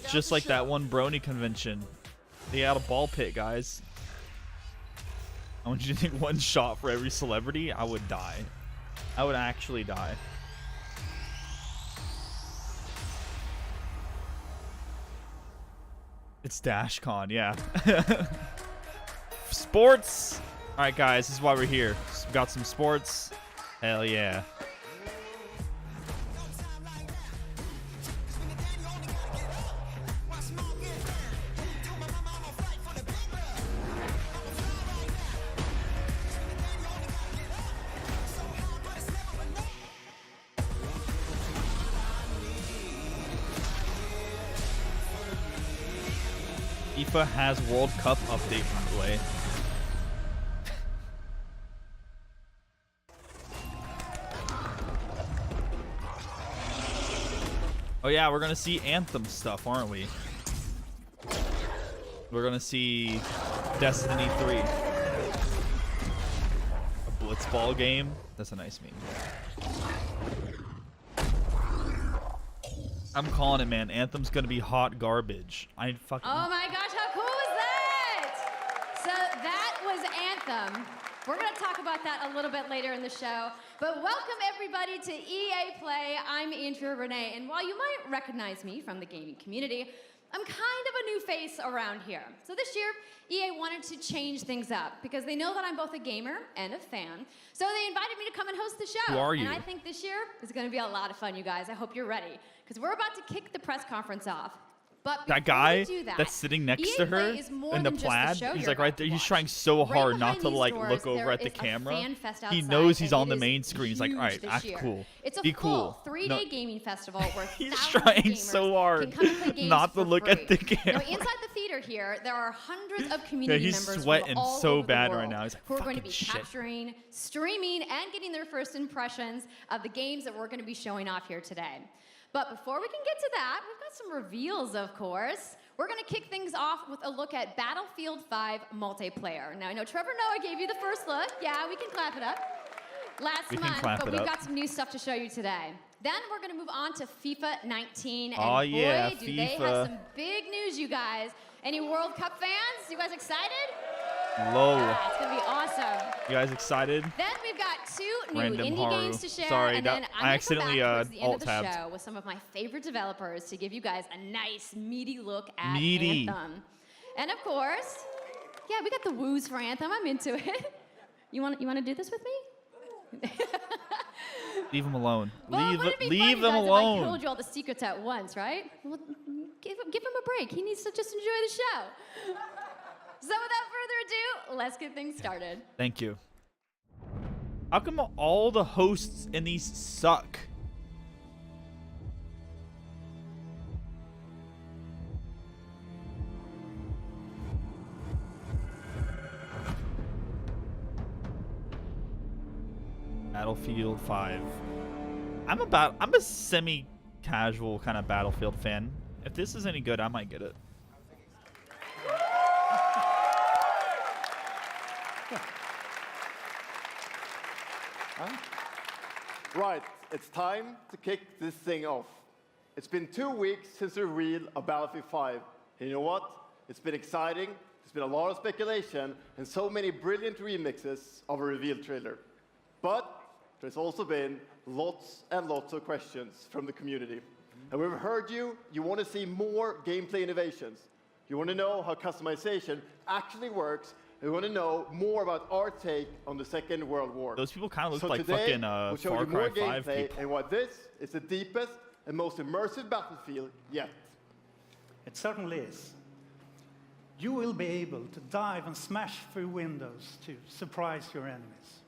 Just like that one Brony convention. They had a ball pit, guys. I want you to think one shot for every celebrity. I would die. I would actually die. It's DashCon, yeah. Sports. All right, guys, this is why we're here. We got some sports. Hell yeah. FIFA has World Cup update on the way. Oh yeah, we're gonna see Anthem stuff, aren't we? We're gonna see Destiny 3. A blitzball game. That's a nice meme. I'm calling it, man. Anthem's gonna be hot garbage. I fucking. Oh my gosh, how cool is that? So that was Anthem. We're gonna talk about that a little bit later in the show. But welcome everybody to EA Play. I'm Andrea Renee, and while you might recognize me from the gaming community, I'm kind of a new face around here. So this year, EA wanted to change things up because they know that I'm both a gamer and a fan. So they invited me to come and host the show. Who are you? And I think this year is gonna be a lot of fun, you guys. I hope you're ready, because we're about to kick the press conference off. But that guy that, that's sitting next EA to her in the just plaid, show he's you're like right about there. to He's watch. trying so hard Right not to behind like these look doors, over at the there is a camera. fan fest He outside, knows he's and on the it is main screen. He's like, all right, huge this act year. cool. It's a Be full cool. 3-day No. gaming festival where He's thousands trying of gamers so hard can come and play games not to for look free. at the camera. Now, inside the theater here, there are hundreds of Yeah, community he's members sweating from all so over the bad world right now. He's like, who are going to fucking be shit. capturing, streaming, and getting their first impressions of the games that we're going to be showing off here today. But before we can get to that, we've got some reveals, of course. We're going to kick things off with a look at Battlefield 5 multiplayer. Now, I know Trevor Noah gave you the first look. Yeah, we can clap it up. Last month, but we've got some new stuff to show you today. Then we're going to move on to FIFA 19. And oh, yeah, boy, do FIFA. they have some big news, you guys. Any World Cup fans? You guys excited? Low. Yeah, it's going to be awesome. You guys excited? Then we've got two new Random indie Haru. games to share. Sorry, and that- then I I'm accidentally, gonna come back towards the end of the alt-tabbed. show with some of my favorite developers to give you guys a nice, meaty look at Meaty. Anthem. And of course, yeah, we got the woos for Anthem. I'm into it. You want to do this with me? Leave him alone. Well, leave wouldn't it be leave funny, him guys, alone. If I told you all the secrets at once, right? Well, give him a break. He needs to just enjoy the show. So without further ado, let's get things started. Thank you. How come all the hosts in these suck? Battlefield 5. I'm a semi-casual kind of Battlefield fan. If this is any good, I might get it. Right, it's time to kick this thing off. It's been 2 weeks since the reveal of Battlefield 5. And you know what? It's been exciting, there's been a lot of speculation, and so many brilliant remixes of a reveal trailer. But there's also been lots and lots of questions from the community. And we've heard you want to see more gameplay innovations. You want to know how customization actually works. You want to know more about our take on the Second World War. Those people kind of look So like today, fucking we'll show Far you more Cry 5 gameplay people. and why this is the deepest and most immersive battlefield yet. It certainly is. You will be able to dive and smash through windows to surprise your enemies.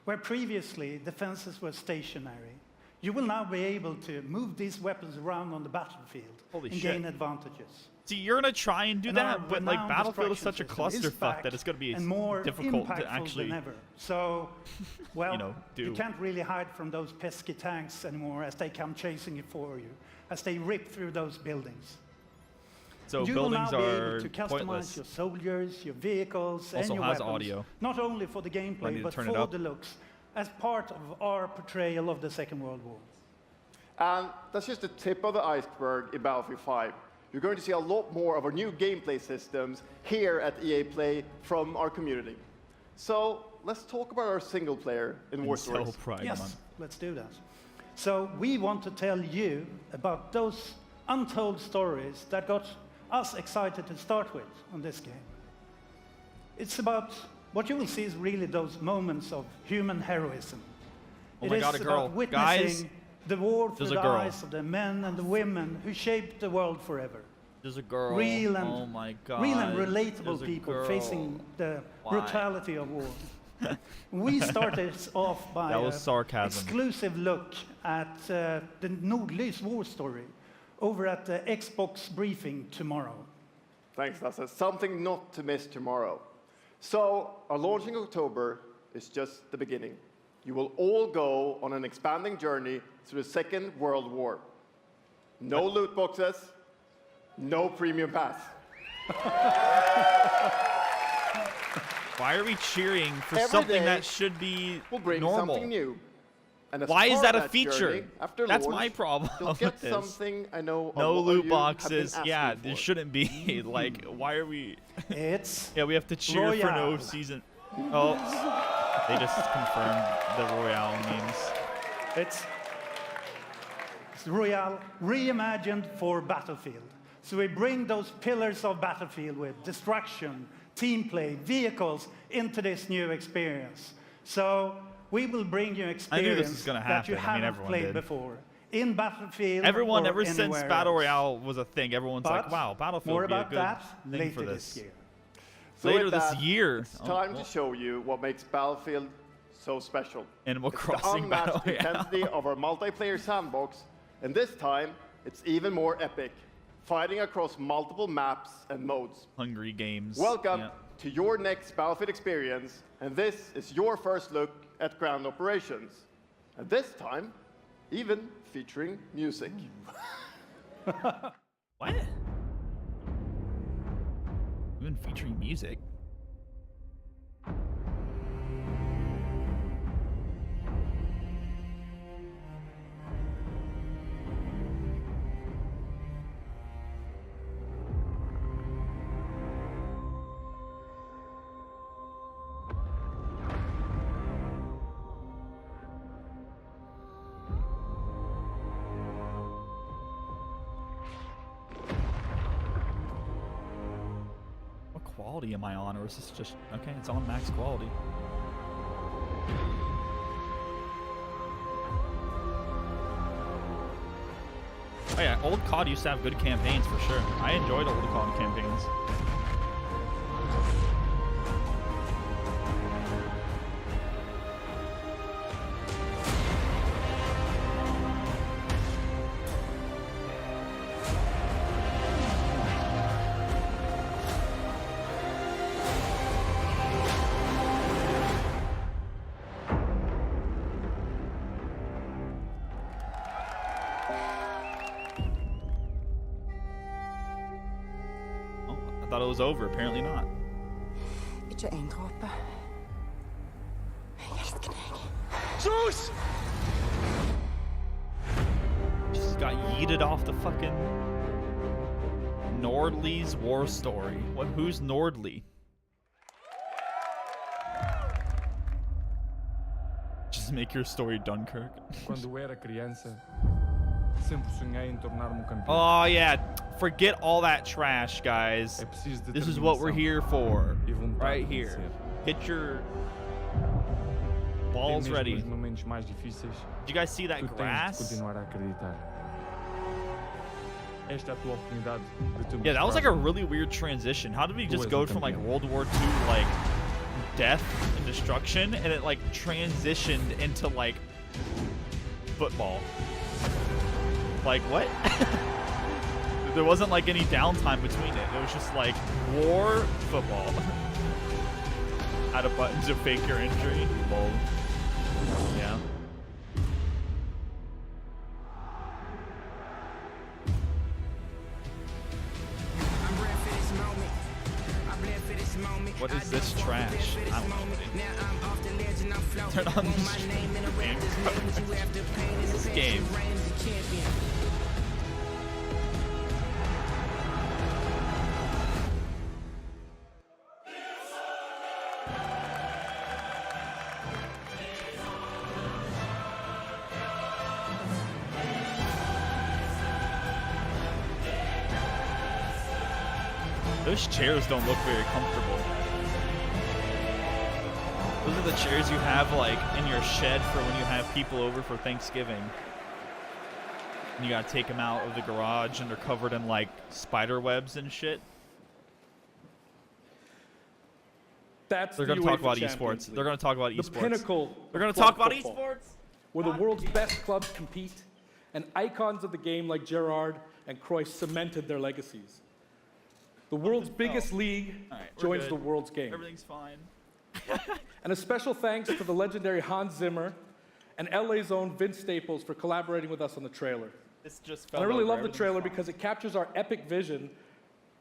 Where previously defenses were stationary, you will now be able to move these weapons around on the battlefield Holy and shit. gain advantages. See, you're gonna try and do And our that, but like renowned Battlefield is destruction such a system is clusterfuck back that it's gonna be and more difficult to impactful actually. than ever. So, well, You know, do. you can't really hide from those pesky tanks anymore as they come chasing it for you, as they rip through those buildings. So You will buildings now be are able to customize pointless. your soldiers, your vehicles, and Also your has weapons, audio. not only for the Do I need gameplay, to but turn it for up? the looks, as part of our portrayal of the Second World War. And that's just the tip of the iceberg in Battlefield 5. You're going to see a lot more of our new gameplay systems here at EA Play from our community. So let's talk about our single player in War Stories. Yes, let's do that. So we want to tell you about those untold stories that got us excited to start with on this game. It's about, what you will see is really those moments of human heroism. Oh my God, a girl. About witnessing Guys, the war through there's a the girl. eyes of the men and the women who shaped the world forever. There's a girl. Real and, oh my God. real and relatable There's a people girl. facing the Why? brutality of war. We started off by That was an sarcasm. exclusive look at the Nordlys war story over at the Xbox briefing tomorrow. Thanks, Lasse. Something not to miss tomorrow. So, our launch in October is just the beginning. You will all go on an expanding journey through the Second World War. No loot boxes, no premium pass. Why are we cheering for Every something day that should be We'll bring normal? something new. And as Why is part that of a feature? journey, after That's launch, my problem You'll with get this. something I know No a lot of loot you have been boxes. asking Yeah, for. there shouldn't be. Like, why are we? It's Yeah, we have to cheer for no Royale. season. Oh, they just confirmed the Royale memes. It's Royale reimagined for Battlefield. So we bring those pillars of Battlefield with destruction, team play, vehicles into this new experience. So we will bring you I knew experience this was gonna that you happen. I mean, haven't everyone played did. before in Battlefield. Everyone, or ever since anywhere Battle else. Royale was a thing, everyone's like, But wow, Battlefield more would be a about good that thing later for this this. year. So Later with this that, year. It's Oh, time well. to show you what makes Battlefield so special. Animal It's the Crossing Battle unmatched Royale. intensity of our multiplayer sandbox, and this time it's even more epic, fighting across multiple maps and modes. Hungry Games. Welcome Yeah. to your next Battlefield experience, and this is your first look at ground operations. And this time, even featuring music. What? Even featuring music. What quality am I on, or is this just okay? It's on max quality. Oh yeah, old COD used to have good campaigns for sure. I enjoyed old COD campaigns. Oh, I thought it was over. Apparently not. Ikke en dråpe. Jeg elsker deg. Just got yeeted off the fucking Nordley's war story. What? Who's Nordley? Just make your story Dunkirk. Quando era criança, sempre sonhei em tornar-me campeão. Oh yeah, forget all that trash, guys. É preciso This is what we're determinação here for, e vontade right de here. vencer. Get your Até balls mesmo ready. nos momentos mais difíceis, Did you guys see that tu tens de grass? continuar a acreditar. Esta é a tua oportunidade de te Yeah, that was like a mostrar. really weird transition. How did we just és go um from like campeão. World War II, like death and destruction, and it like transitioned into like football? Like what? There wasn't like any downtime between it. It was just like war, football. Add a button to fake your injury. Lol. Yeah. What is this trash? I don't know. Turn on the stream. This game. Those chairs don't look very comfortable. Those are the chairs you have like in your shed for when you have people over for Thanksgiving. And you gotta take them out of the garage and they're covered in like spider webs and shit. That's They're the gonna talk UEFA about Champions esports. League. They're gonna talk about esports. The pinnacle. They're gonna of talk club about football, esports. where the world's best clubs compete, and icons of the game like Gerrard and Cruyff cemented their legacies. The world's biggest league All right, we're joins good. the world's game. Everything's fine. And a special thanks to the legendary Hans Zimmer and LA's own Vince Staples for collaborating with us on the trailer. This just And fell I really over. love the Everything's trailer fine. because it captures our epic vision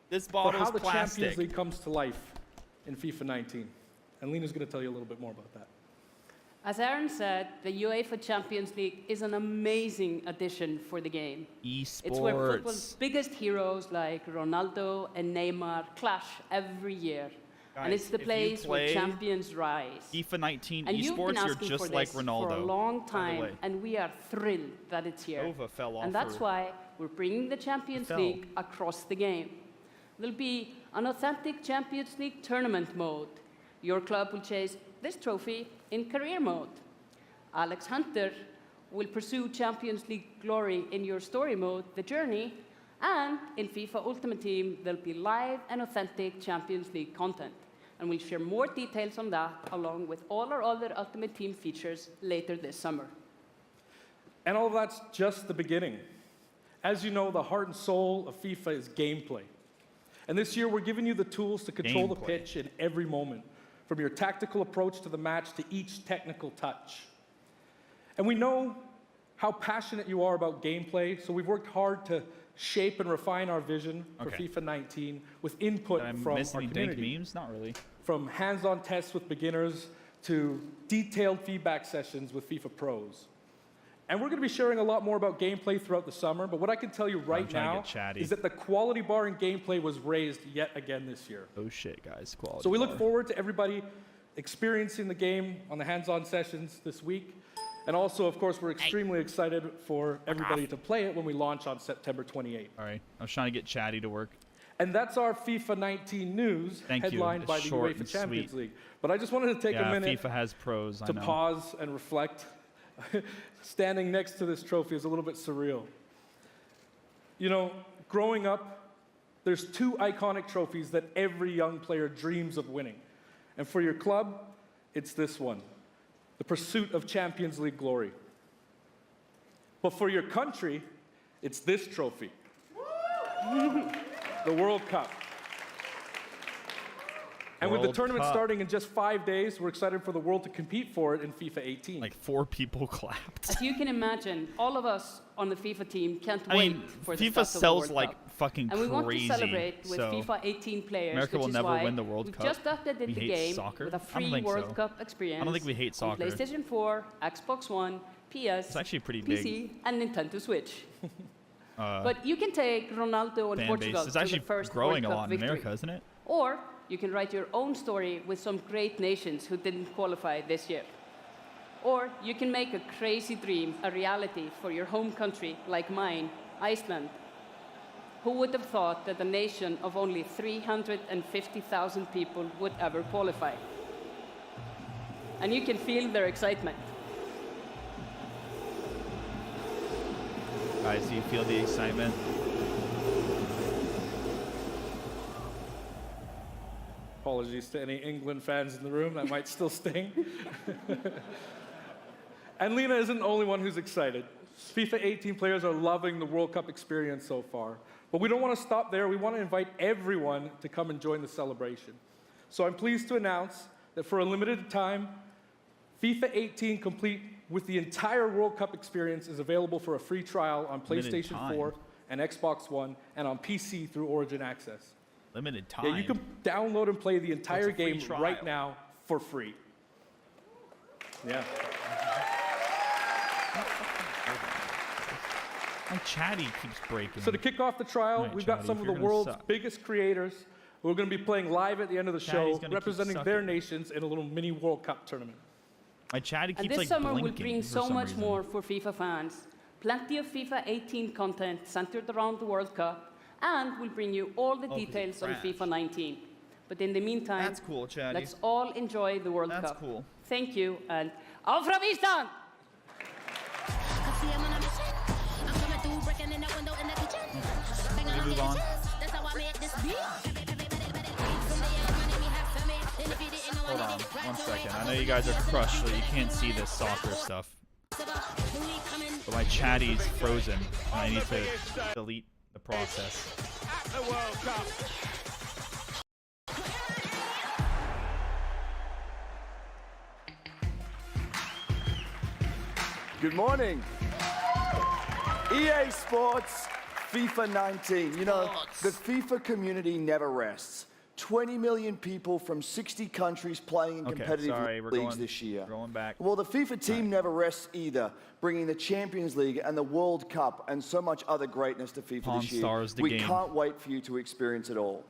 This for bottle's how the plastic. Champions League comes to life in FIFA 19. And Lena's going to tell you a little bit more about that. As Aaron said, the UEFA Champions League is an amazing addition for the game. It's where football's Esports. biggest heroes like Ronaldo and Neymar clash every year. And Guys, it's the if you place where play champions rise. FIFA 19 And you've been esports, you're asking just for like this Ronaldo. for a long by the time, way. and we are thrilled that it's here. Nova fell off. And that's her- why we're bringing the Champions fell. League across the game. There'll be an authentic Champions League tournament mode. Your club will chase this trophy in career mode. Alex Hunter will pursue Champions League glory in your story mode, The Journey, and in FIFA Ultimate Team, there'll be live and authentic Champions League content. And we'll share more details on that, along with all our other Ultimate Team features later this summer. And all of that's just the beginning. As you know, the heart and soul of FIFA is gameplay. And this year, we're giving you the tools to control the Gameplay. pitch in every moment, from your tactical approach to the match to each technical touch. And we know how passionate you are about gameplay, so we've worked hard to shape and refine our vision for Okay. FIFA 19 with input Did I from miss our any dank community. memes? Not really. From hands-on tests with beginners to detailed feedback sessions with FIFA pros. And we're going to be sharing a lot more about gameplay throughout the summer, but what I can tell you right trying to now get chatty. is that the quality bar in gameplay was raised yet again this year. Oh shit, guys. Quality. So we look bar. forward to everybody experiencing the game on the hands-on sessions this week. And also, of course, we're extremely excited for everybody to play it when we launch on September 28th. All right. I was trying to get chatty to work. And that's our FIFA 19 news, Thank you. headlined It's by the short UEFA and Champions sweet. League. But I just wanted to take Yeah, a minute FIFA has pros. I to know. pause and reflect. Standing next to this trophy is a little bit surreal. You know, growing up, there's two iconic trophies that every young player dreams of winning. And for your club, it's this one, the pursuit of Champions League glory. But for your country, it's this trophy, the World Cup. And with the World tournament Cup. starting in just 5 days, we're excited for the world to compete for it in FIFA 18. Like 4 people clapped. As you can imagine, all of us on the FIFA team can't I wait mean, for the FIFA start of the sells World like Cup. fucking And we want to crazy. celebrate with so FIFA 18 players, America which will is never why win the World we've Cup. just updated We the hate game soccer? with a I don't free think World so. Cup experience. I don't think we hate soccer. On PlayStation 4, Xbox One, PS, It's actually pretty PC, big. and Nintendo Switch. But you can take Ronaldo and fan Portugal base. It's to actually the first growing World a Cup lot in victory. America, isn't it? Or you can write your own story with some great nations who didn't qualify this year. Or you can make a crazy dream a reality for your home country, like mine, Iceland. Who would have thought that a nation of only 350,000 people would ever qualify? And you can feel their excitement. Guys, do you feel the excitement? Apologies to any England fans in the room, that might still sting. And Lena isn't the only one who's excited. FIFA 18 players are loving the World Cup experience so far. But we don't want to stop there. We want to invite everyone to come and join the celebration. So I'm pleased to announce that for a limited time, FIFA 18 complete with the entire World Cup experience is available for a free trial on Limited PlayStation time. 4 and Xbox One and on PC through Origin Access. Limited time. Yeah, you can download and play the entire free game trial. right now for free. Yeah. My chatty keeps breaking. So to kick off the trial, All right, we've got Chatty, some if of you're the gonna world's suck. biggest creators who are going to be playing live at the end of the Chatty's show, gonna keep representing their sucking. nations in a little mini World Cup tournament. My chatty keeps And this like summer will blinking bring for so some much reason. more for FIFA fans. Plenty of FIFA 18 content centered around the World Cup, and we'll bring you all the 'cause it details on crashed. FIFA 19. But in the meantime, That's cool, Chatty. let's all enjoy the World That's Cup. cool. Thank you, and auf Ravistan! Can we move on? Hold on, 1 second. I know you guys are crushed, so you can't see this soccer stuff. But my chatty's frozen, and I need to delete the process. At the World Cup. Good morning. EA Sports, FIFA 19. You know, the FIFA community never rests. 20 million people from 60 countries playing in Okay, competitive sorry, we're leagues going- this year. going back. Well, the FIFA team never rests either, bringing the Champions League and the World Cup and so much other greatness to FIFA Pawn this year. Stars the We game. can't wait for you to experience it all.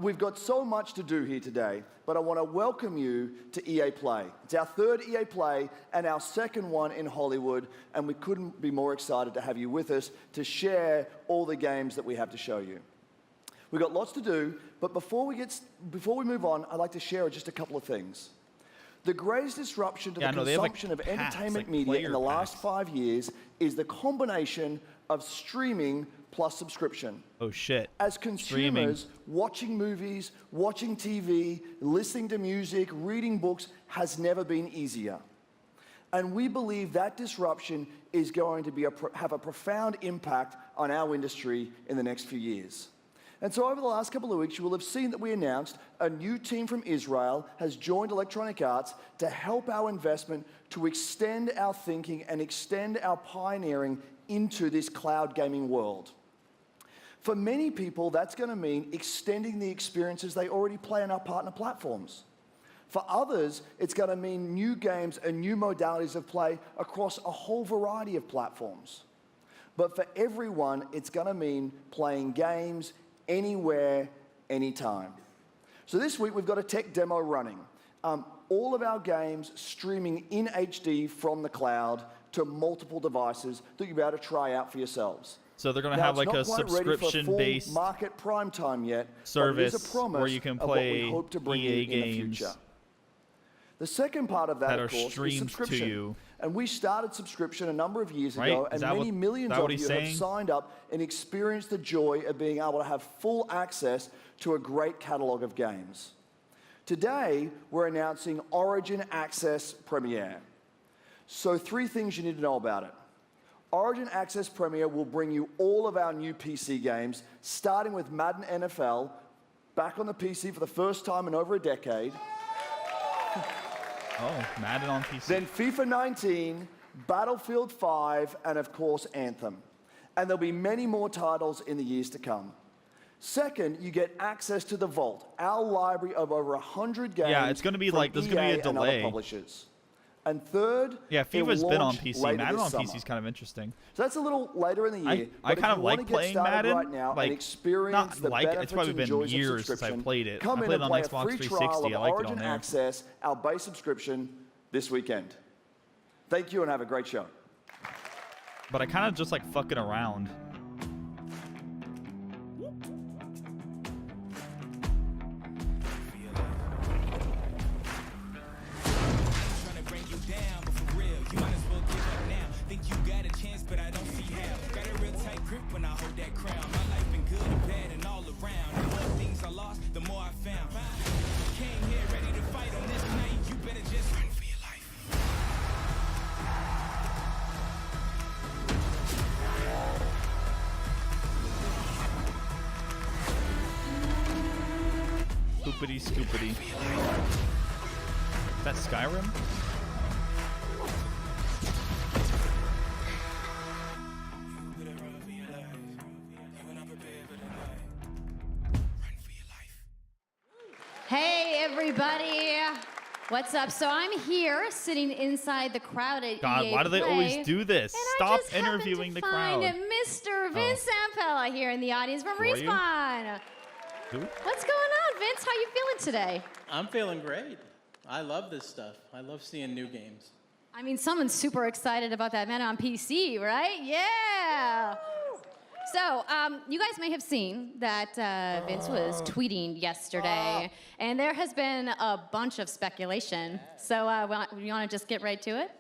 We've got so much to do here today, but I want to welcome you to EA Play. It's our third EA Play and our second one in Hollywood, and we couldn't be more excited to have you with us to share all the games that we have to show you. We've got lots to do, but before we move on, I'd like to share just a couple of things. The greatest disruption to Yeah, the no, they have, like, consumption of packs, entertainment like media in player the last packs. 5 years is the combination of streaming plus subscription. Oh shit. As Streaming. consumers, watching movies, watching TV, listening to music, reading books has never been easier. And we believe that disruption is going to have a profound impact on our industry in the next few years. And so over the last couple of weeks, you will have seen that we announced a new team from Israel has joined Electronic Arts to help our investment to extend our thinking and extend our pioneering into this cloud gaming world. For many people, that's going to mean extending the experiences they already play on our partner platforms. For others, it's going to mean new games and new modalities of play across a whole variety of platforms. But for everyone, it's going to mean playing games anywhere, anytime. So this week, we've got a tech demo running. All of our games streaming in HD from the cloud to multiple devices that you'll be able to try out for yourselves. So they're going to Now, have it's like a not quite ready for full subscription-based market prime time yet, service but it is a promise where you can of what we play hope to bring EA you in the games future. The second part of that, that of are course, is streamed to subscription. you. And we started subscription a number of years Right? ago, Is and that many what- millions that of what you he's have saying? signed up and experienced the joy of being able to have full access to a great catalog of games. Today, we're announcing Origin Access Premiere. So 3 things you need to know about it. Origin Access Premiere will bring you all of our new PC games, starting with Madden NFL, back on the PC for the first time in over a decade. Oh, Madden on PC. Then FIFA 19, Battlefield 5, and of course, Anthem. And there'll be many more titles in the years to come. Second, you get access to the Vault, our library of over 100 games. Yeah, it's gonna be from like- there's gonna be a EA and other delay. publishers. And third, Yeah, it will FIFA's been on launch PC. later Madden this on summer. PC is kind of interesting. So that's a little later in the year. I but kind if of you wanna like get playing started Madden. right now Like, and experience not the like it. benefits It's probably and been joys of years since I subscription, played it. Come I in played and it on play Xbox a free 360. trial of I liked it on Origin there. Access, our base subscription, this weekend. Thank you and have a great show. But I kind of just like fucking around. Tryna bring you down, but for real, you might as well give up now. Think you got a chance, but I don't see how. Got a real tight grip when I hold that crown. My life been good and bad and all around. The more things I lost, the more I found. Came here ready to fight on this night. You better just run for your life. Scoopity scoopity. Is that Skyrim? You better run for your life. You were not prepared for the night. Run for your Hey, everybody. What's up? So I'm here sitting inside the crowd at God, EA why do they Play, always do this? and Stop I just interviewing the crowd. find Mr. Vince Zampella here in the audience from Who are you? Respawn. Who? What's going on, Vince? How you feeling today? I'm feeling great. I love this stuff. I love seeing new games. I mean, someone's super excited about that man on PC, right? Yeah. So, you guys may have seen that Vince was tweeting yesterday, and there has been a bunch of speculation. So, you want to just get right to it?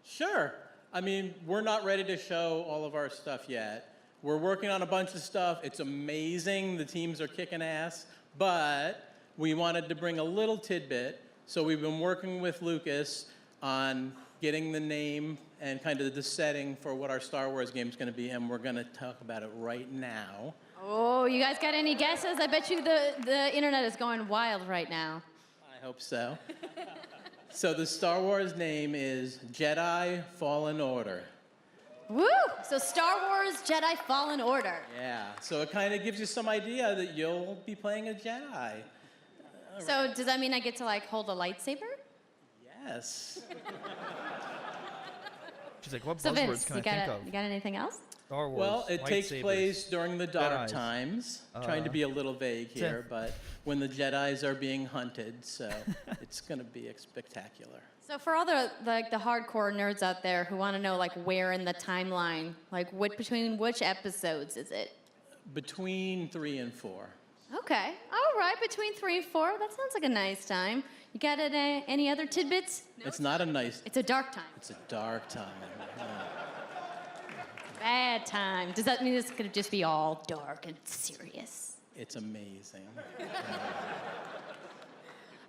Sure. I mean, we're not ready to show all of our stuff yet. We're working on a bunch of stuff. It's amazing. The teams are kicking ass. But we wanted to bring a little tidbit. So we've been working with Lucas on getting the name and kind of the setting for what our Star Wars game is going to be, and we're going to talk about it right now. Oh, you guys got any guesses? I bet you the internet is going wild right now. I hope so. So the Star Wars name is Jedi Fallen Order. Woo! So Star Wars Jedi Fallen Order. Yeah, so it kind of gives you some idea that you'll be playing a Jedi. So does that mean I get to like hold a lightsaber? Yes. She's like, what So buzzwords Vince, can you I think of? got anything else? Star Wars. Well, it takes lightsabers, place during the dark Jedis. times. Trying to be a little vague here, but when the Jedis are being hunted, so it's going to be spectacular. So for all the hardcore nerds out there who want to know like where in the timeline, like between which episodes is it? Between 3 and 4. Okay, all right, between 3 and 4. That sounds like a nice time. You got any other tidbits? It's not a nice. It's a dark time. It's a dark time. Bad time. Does that mean it's gonna just be all dark and serious? It's amazing.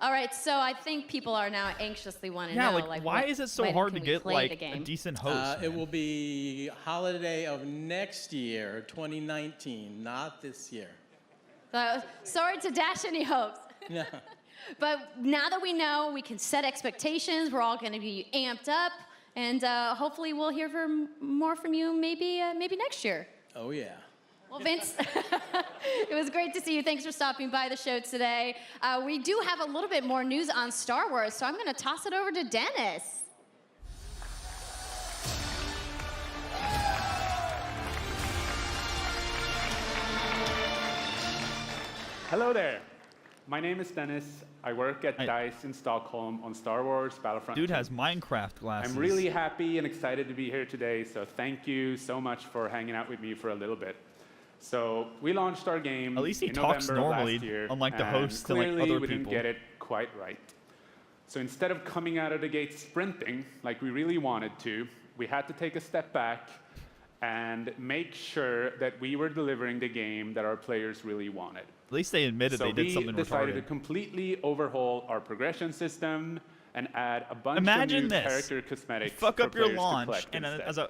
All right, so I think people are now anxiously wanting to Yeah, know, like, why what- is it so when hard can to we get play like the a game? decent host? It will be holiday of next year, 2019, not this year. Sorry to dash any hopes. No. But now that we know, we can set expectations. We're all going to be amped up, and hopefully we'll hear more from you maybe next year. Oh, yeah. Well, Vince, it was great to see you. Thanks for stopping by the show today. We do have a little bit more news on Star Wars, so I'm going to toss it over to Dennis. Hello there. My name is Dennis. I work at DICE in Stockholm on Star Wars Battlefront Dude 2. has Minecraft glasses. I'm really happy and excited to be here today, so thank you so much for hanging out with me for a little bit. So we launched our game At least he in talks November of normally, last year, unlike the and hosts and, like, clearly other we didn't people. get it quite right. So instead of coming out of the gate sprinting like we really wanted to, we had to take a step back and make sure that we were delivering the game that our players really wanted. At least they admitted So they did something we decided to retarded. completely overhaul our progression system and add a bunch Imagine of new this. character cosmetics fuck for up your players to launch, collect and instead. as a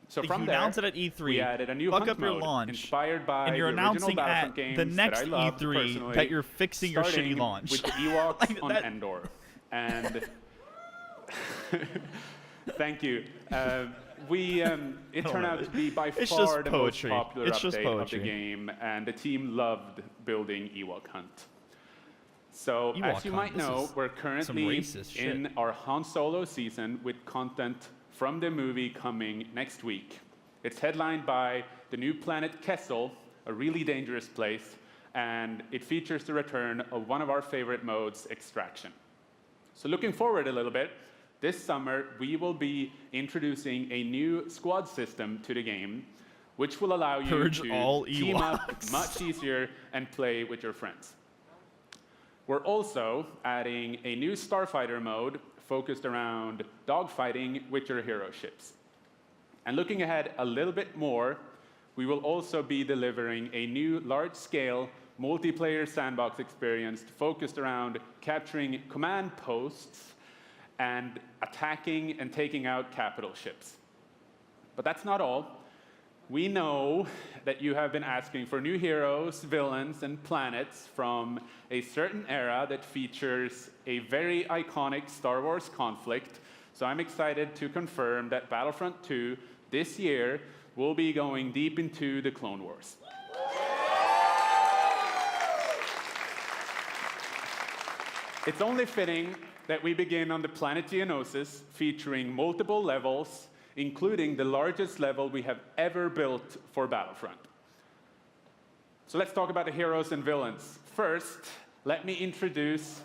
So if from you there, announce it at E3, we added a new fuck hunt up your mode launch, inspired by and you're the original announcing Battlefront at games the that next I loved E3 personally, that you're fixing your shitty starting launch. with the Ewoks Like on that- Endor. And thank you. It turned out to be by It's far just the poetry. most popular It's just update of the poetry. game, and the team loved building Ewok Hunt. So, Ewok as you Hunt, might this know, is we're some currently racist shit. in our Han Solo season with content from the movie coming next week. It's headlined by the new planet Kessel, a really dangerous place, and it features the return of one of our favorite modes, extraction. So looking forward a little bit, this summer we will be introducing a new squad system to the game, which will allow you Purge to all team up Ewoks. much easier and play with your friends. We're also adding a new starfighter mode focused around dogfighting with your hero ships. And looking ahead a little bit more, we will also be delivering a new large-scale multiplayer sandbox experience focused around capturing command posts and attacking and taking out capital ships. But that's not all. We know that you have been asking for new heroes, villains, and planets from a certain era that features a very iconic Star Wars conflict. So I'm excited to confirm that Battlefront 2 this year will be going deep into the Clone Wars. It's only fitting that we begin on the planet Geonosis, featuring multiple levels, including the largest level we have ever built for Battlefront. So let's talk about the heroes and villains. First, let me introduce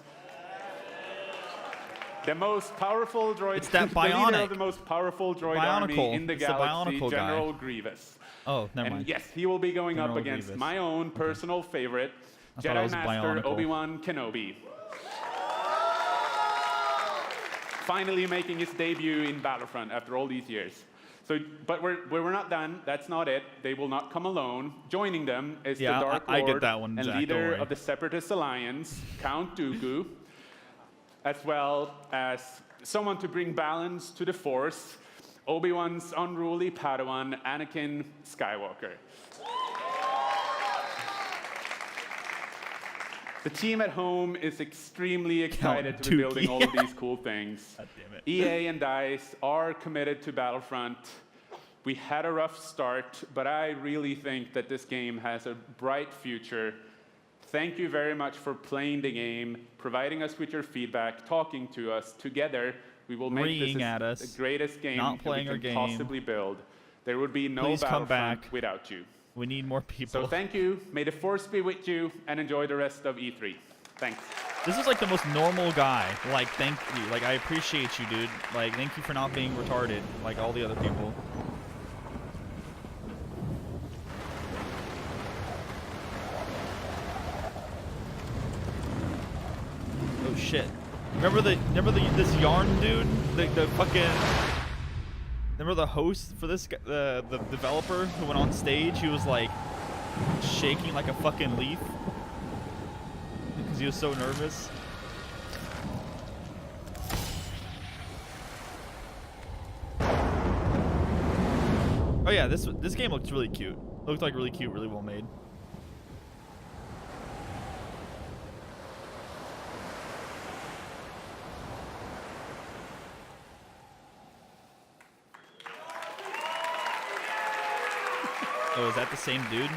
the most powerful droid. It's that the leader bionic. of the most powerful droid army in the It's galaxy, the Bionicle General guy. Grievous. Oh, never And mind. yes, he will be going up General against Grievous. my own personal favorite, I thought it Jedi was Master Bionicle. Obi-Wan Kenobi. Finally making his debut in Battlefront after all these years. So, but we're not done. That's not it. They will not come alone. Joining them is Yeah, the Dark I Lord get that one, and Zach, don't leader worry. of the Separatist Alliance, Count Dooku, as well as someone to bring balance to the Force, Obi-Wan's unruly Padawan, Anakin Skywalker. The team at home is extremely excited to be building all of these cool things. God damn it. EA and DICE are committed to Battlefront. We had a rough start, but I really think that this game has a bright future. Thank you very much for playing the game, providing us with your feedback, talking to us. Together, we will make Agreeing this at us, the greatest game not that playing we our can game. possibly build. There would be no Please come Battlefront back. without you. We need more people. So thank you. May the Force be with you, and enjoy the rest of E3. Thanks. This is like the most normal guy. Like, thank you. Like, I appreciate you, dude. Like, thank you for not being retarded like all the other people. Oh shit! Remember this yarn dude? The fucking. Remember the host for this? The developer who went on stage. He was like shaking like a fucking leaf because he was so nervous. Oh yeah, this game looks really cute. Looked like really cute, really well made. Oh, is that the same dude?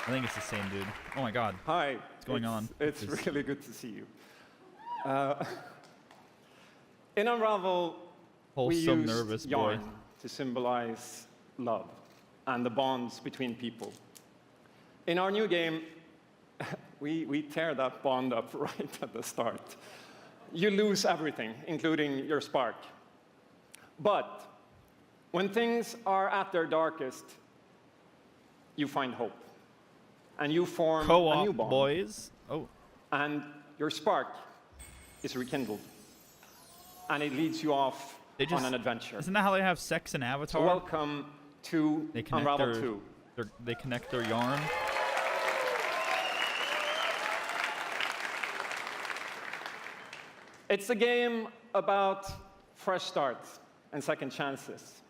I think it's the same dude. Oh my god. Hi. What's going on? It's really good to see you. In Unravel, we Wholesome, use nervous boy. yarn to symbolize love and the bonds between people. In our new game, we tear that bond up right at the start. You lose everything, including your spark. But when things are at their darkest, you find hope. And you form a Co-op new bond. boys. Oh. And your spark is rekindled. And it leads you off on an adventure. Isn't that how they have sex in Avatar? So welcome to Unravel 2. They connect their yarn. It's a game about fresh starts and second chances.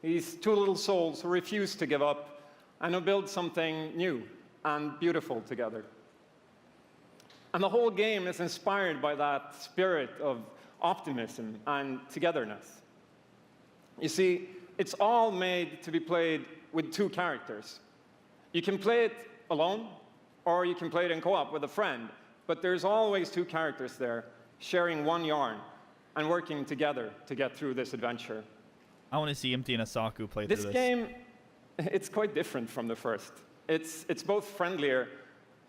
These two little souls who refuse to give up and who build something new and beautiful together. And the whole game is inspired by that spirit of optimism and togetherness. You see, it's all made to be played with two characters. You can play it alone, or you can play it in co-op with a friend, but there's always two characters there, sharing one yarn and working together to get through this adventure. I want to see Empty and Asaku play through this. This game, it's quite different from the first. It's both friendlier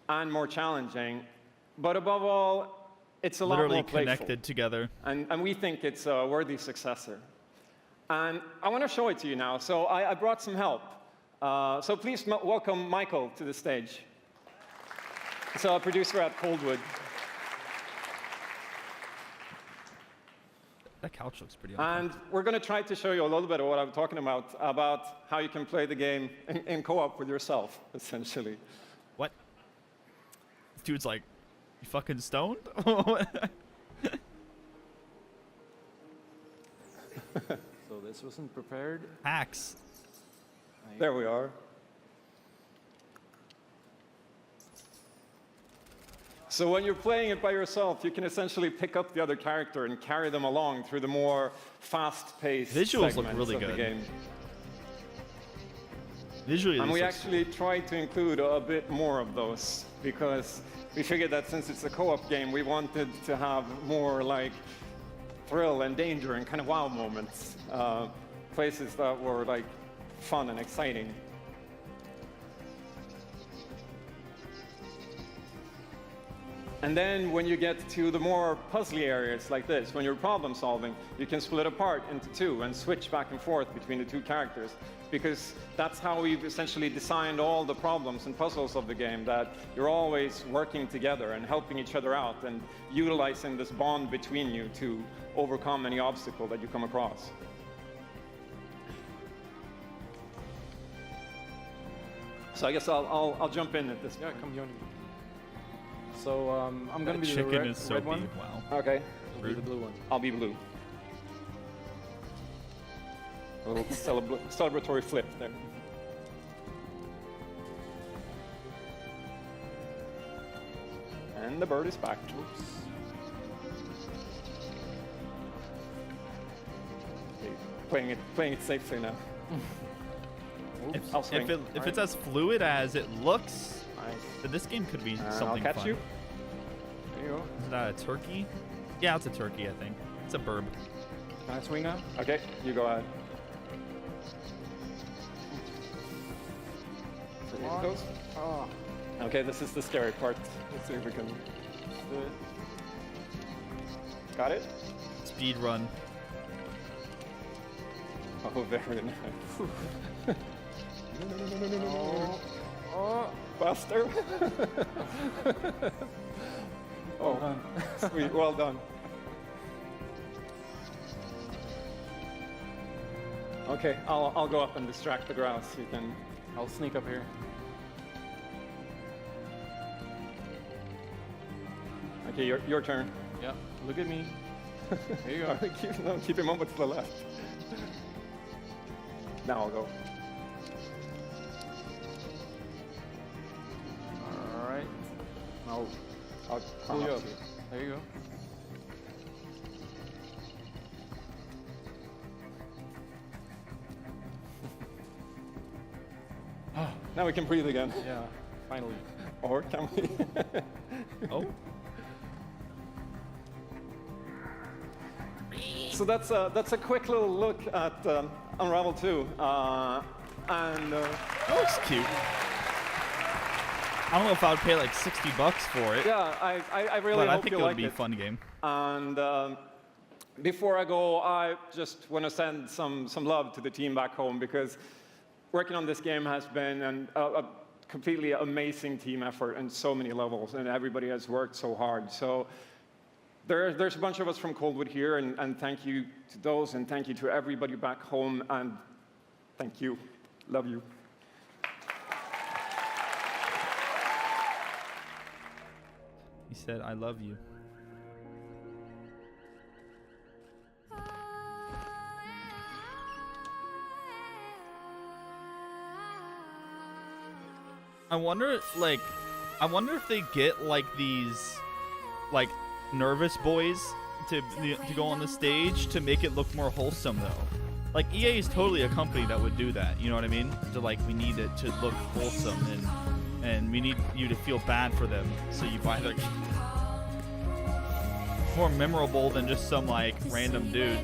and more challenging, but above all, it's a lot Literally more playful. connected together. And we think it's a worthy successor. And I want to show it to you now, so I brought some help. So please welcome Michael to the stage. He's a producer at Coldwood. That couch looks pretty awesome. And we're going to try to show you a little bit of what I'm talking about how you can play the game in co-op with yourself, essentially. What? This dude's like, you fucking stoned? So this wasn't prepared. Hacks. There we are. So when you're playing it by yourself, you can essentially pick up the other character and carry them along through the more fast-paced Visuals look segments really of the good. game. Visually, And this we looks actually tried to include a bit more of those because we figured that since it's a co-op game, we wanted to have more like thrill and danger and kind of wow moments. Places that were like fun and exciting. And then when you get to the more puzzly areas like this, when you're problem solving, you can split apart into two and switch back and forth between the two characters. Because that's how we've essentially designed all the problems and puzzles of the game, that you're always working together and helping each other out and utilizing this bond between you to overcome any obstacle that you come across. So I guess I'll jump in at this point. Yeah, come join me. So I'm going to be the chicken red, is so red one. big. Wow. Okay. You'll be the blue one. I'll be blue. A little celebratory flip there. And the bird is back. Oops. Okay, playing it safely now. I'll swing. If it's as fluid as it looks, Nice. then this game could be something I'll catch fun. you. There you go. Is that a turkey? Yeah, it's a turkey, I think. It's a burb. Can I swing now? Okay, you go ahead. Goes. Oh. Okay, this is the scary part. Let's see if we can do it. Got it? Speed run. Oh, very nice. Oh, faster. Oh, sweet, well done. Okay, I'll go up and distract the grouse. You can. I'll sneak up here. Okay, your turn. Yeah, look at me. There you go. Keep him over to the left. Now I'll go. All right. Now I'll pull you up up. to you. There you go. Now we can breathe again. Yeah, finally. Or can we? Oh. So that's a quick little look at Unravel 2. That looks cute. I don't know if I would pay like $60 for it. Yeah, I really but hope I think you it would like be it. a fun game. And before I go, I just want to send some love to the team back home because working on this game has been a completely amazing team effort on so many levels, and everybody has worked so hard. So there's a bunch of us from Coldwood here, and thank you to those, and thank you to everybody back home, and thank you. Love you. He said, I love you. I wonder if they get like these, like, nervous boys to go on the stage to make it look more wholesome though. Like EA is totally a company that would do that. You know what I mean? To like, we need it to look wholesome and we need you to feel bad for them, so you buy their game. More memorable than just some like random dude.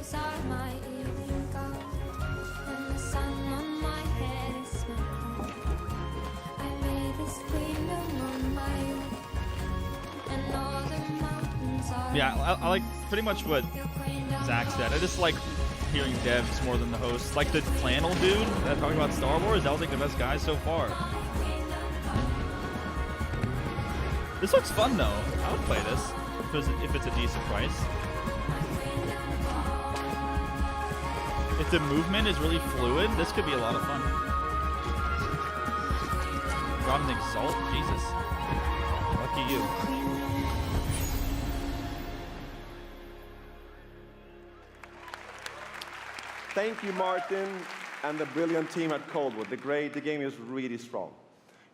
Yeah, I like pretty much what Zach said. I just like hearing devs more than the hosts. Like the flannel dude that talking about Star Wars, that was like the best guy so far. This looks fun though. I would play this if it's a decent price. If the movement is really fluid, this could be a lot of fun. Got an Exalt? Jesus. Lucky you. Thank you, Martin, and the brilliant team at Coldwood. The game is really strong.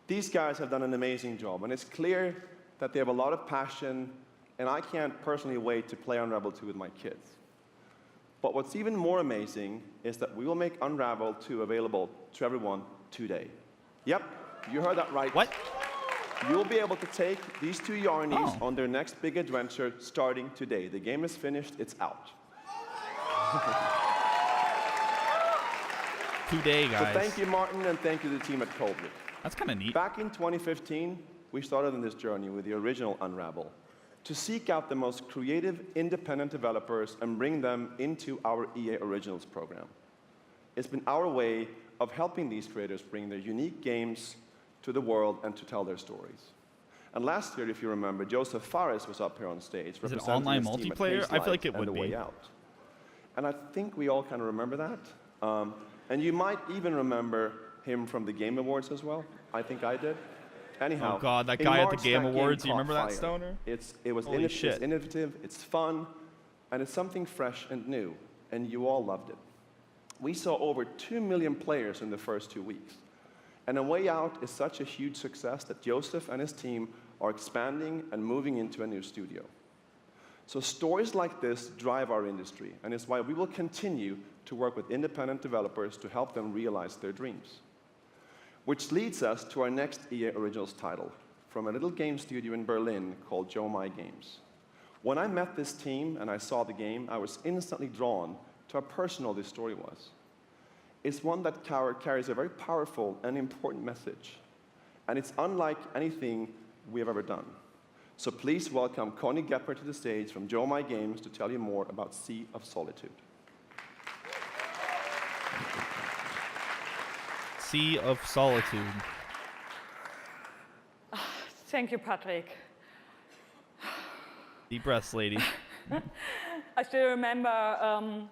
These guys have done an amazing job, and it's clear that they have a lot of passion, and I can't personally wait to play Unravel 2 with my kids. But what's even more amazing is that we will make Unravel 2 available to everyone today. Yep, you heard that right. What? You'll be able to take these two Yarnies on their next big adventure starting today. The game is finished, it's out. Today, guys. So thank you, Martin, and thank you to the team at Coldwood. That's kind of neat. Back in 2015, we started on this journey with the original Unravel to seek out the most creative, independent developers and bring them into our EA Originals program. It's been our way of helping these creators bring their unique games to the world and to tell their stories. And last year, if you remember, Joseph Fares was up here on stage. Is it online representing his team at multiplayer? Haze I feel like Light it would and The be. Way Out. And I think we all kind of remember that. And you might even remember him from the Game Awards as well. I think I did. Anyhow, Oh God, that in guy at the March, Game that Awards, game you remember caught that, fire. Stoner? It was Holy shit. it's innovative, it's fun, and it's something fresh and new, and you all loved it. We saw over 2 million players in the first 2 weeks. And A Way Out is such a huge success that Joseph and his team are expanding and moving into a new studio. So stories like this drive our industry, and it's why we will continue to work with independent developers to help them realize their dreams. Which leads us to our next EA Originals title, from a little game studio in Berlin called Joe My Games. When I met this team and I saw the game, I was instantly drawn to how personal this story was. It's one that carries a very powerful and important message, and it's unlike anything we have ever done. So please welcome Connie Gepper to the stage from Joe My Games to tell you more about Sea of Solitude. Sea of Solitude. Thank you, Patrick. Deep breaths, lady. I still remember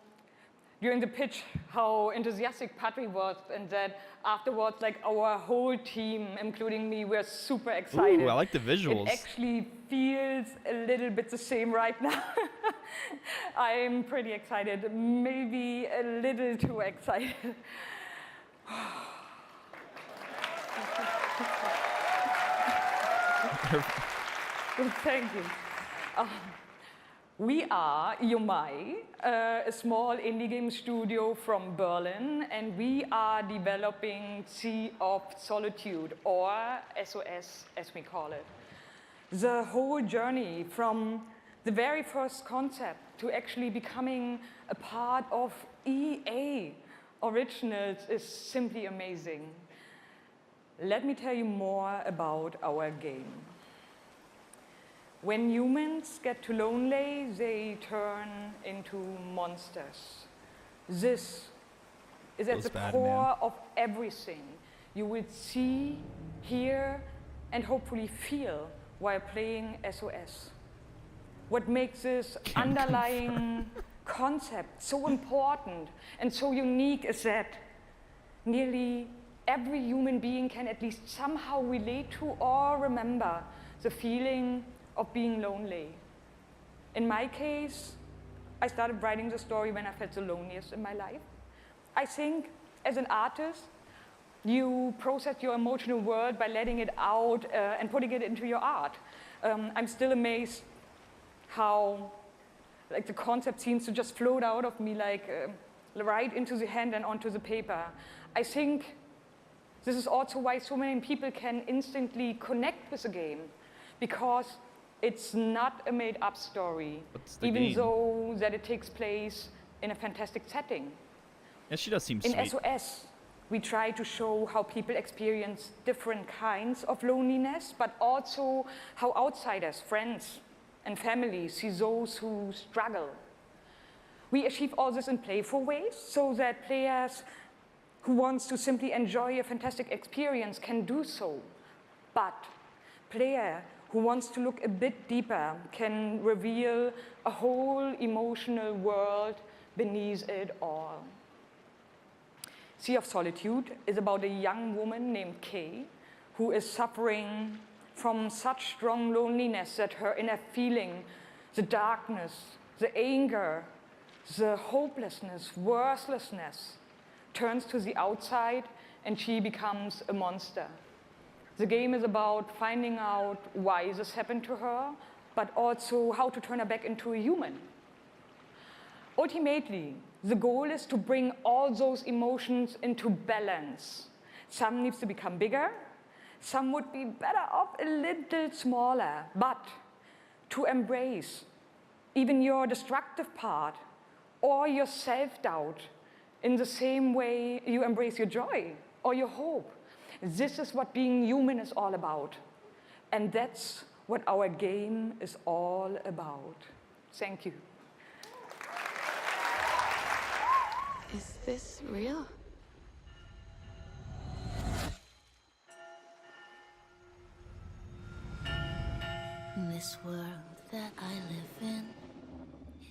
during the pitch how enthusiastic Patrick was, and that afterwards, like our whole team, including me, were super excited. Ooh, I like the visuals. It actually feels a little bit the same right now. I'm pretty excited, maybe a little too excited. Thank you. We are Yomai, a small indie game studio from Berlin, and we are developing Sea of Solitude, or SOS as we call it. The whole journey from the very first concept to actually becoming a part of EA Originals is simply amazing. Let me tell you more about our game. When humans get too lonely, they turn into monsters. This is at the core of everything you will see, hear, and hopefully feel while playing SOS. What makes this underlying concept so important and so unique is that nearly every human being can at least somehow relate to or remember the feeling of being lonely. In my case, I started writing the story when I felt the loneliest in my life. I think as an artist, you process your emotional world by letting it out and putting it into your art. I'm still amazed how the concept seems to just float out of me right into the hand and onto the paper. I think this is also why so many people can instantly connect with the game, because it's not a made-up story, even though that it takes place in a fantastic setting. Yeah, she does seem in sweet. SOS, we try to show how people experience different kinds of loneliness, but also how outsiders, friends, and family see those who struggle. We achieve all this in playful ways so that players who want to simply enjoy a fantastic experience can do so. But player who wants to look a bit deeper can reveal a whole emotional world beneath it all. Sea of Solitude is about a young woman named Kay who is suffering from such strong loneliness that her inner feeling, the darkness, the anger, the hopelessness, worthlessness, turns to the outside and she becomes a monster. The game is about finding out why this happened to her, but also how to turn her back into a human. Ultimately, the goal is to bring all those emotions into balance. Some needs to become bigger. Some would be better off a little smaller. But to embrace even your destructive part or your self-doubt in the same way you embrace your joy or your hope. This is what being human is all about. And that's what our game is all about. Thank you. Is this real? This world that I live in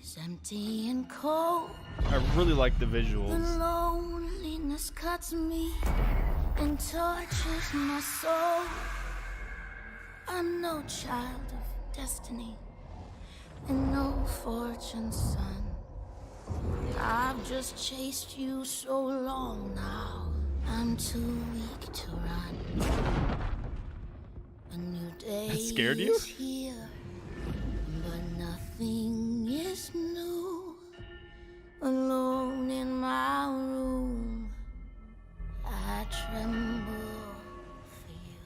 is empty and cold. I really like the The visuals. loneliness cuts me and tortures my soul. I'm no child of destiny and no fortune's son. I've just chased you so long now, I'm too weak to run. A new day That scared you? is here, but nothing is new. Alone in my room, I tremble for you.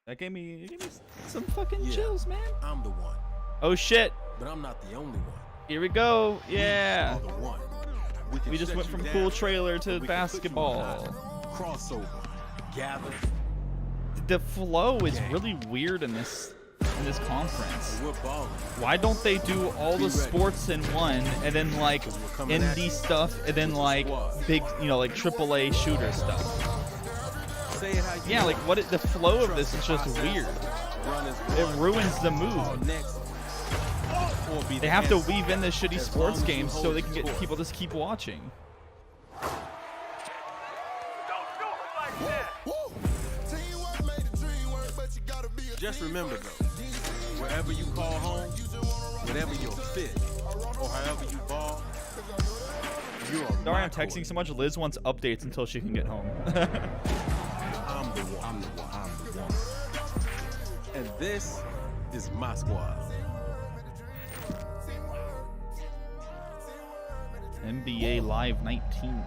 That gave me some fucking chills, man. I'm the one, Oh shit. but I'm not the only one. Here we go. Yeah. We're the one. We just went from cool trailer to basketball. Crossover. Gather. The flow is really weird in this conference. We're balling. Why don't they do all the sports in one and then like indie stuff and then like big, you know, like AAA shooter stuff? Say it how you Yeah, like what? The flow of this is just weird. It ruins the mood. They have to weave in the shitty sports games so they can get people to keep watching. Just remember though, wherever you call home, whatever your fit, or however you ball, you are Sorry, I'm texting so much. Liz wants updates until she can get home. I'm the one. I'm the one. I'm the one. And this is my squad. NBA Live 19.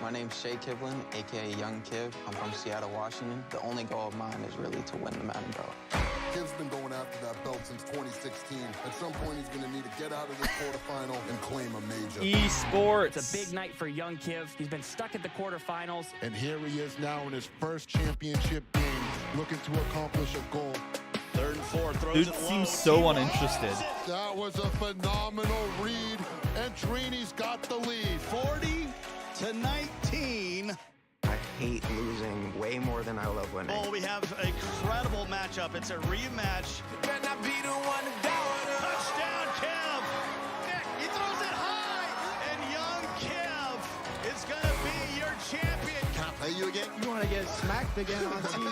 My name's Shay Kivlin, aka Young Kiv. I'm from Seattle, Washington. The only goal of mine is really to win the Mountain Belt. Kiv's been going after that belt since 2016. At some point, he's going to need to get out of this quarterfinal and claim a major. Esports. It's a big night for young Kiv. He's been stuck at the quarterfinals. And here he is now in his first championship game, looking to accomplish a goal. Third and four, Dude seems so uninterested. That was a phenomenal read, and Trini's got the lead. 40-19. I hate losing way more than I love winning. Oh, we have an incredible matchup. It's a rematch. Better not be the one to touchdown, Kev. Nick, he throws it high, and young Kev is going to be your champion. Can I play you again? You want to get smacked again on TV?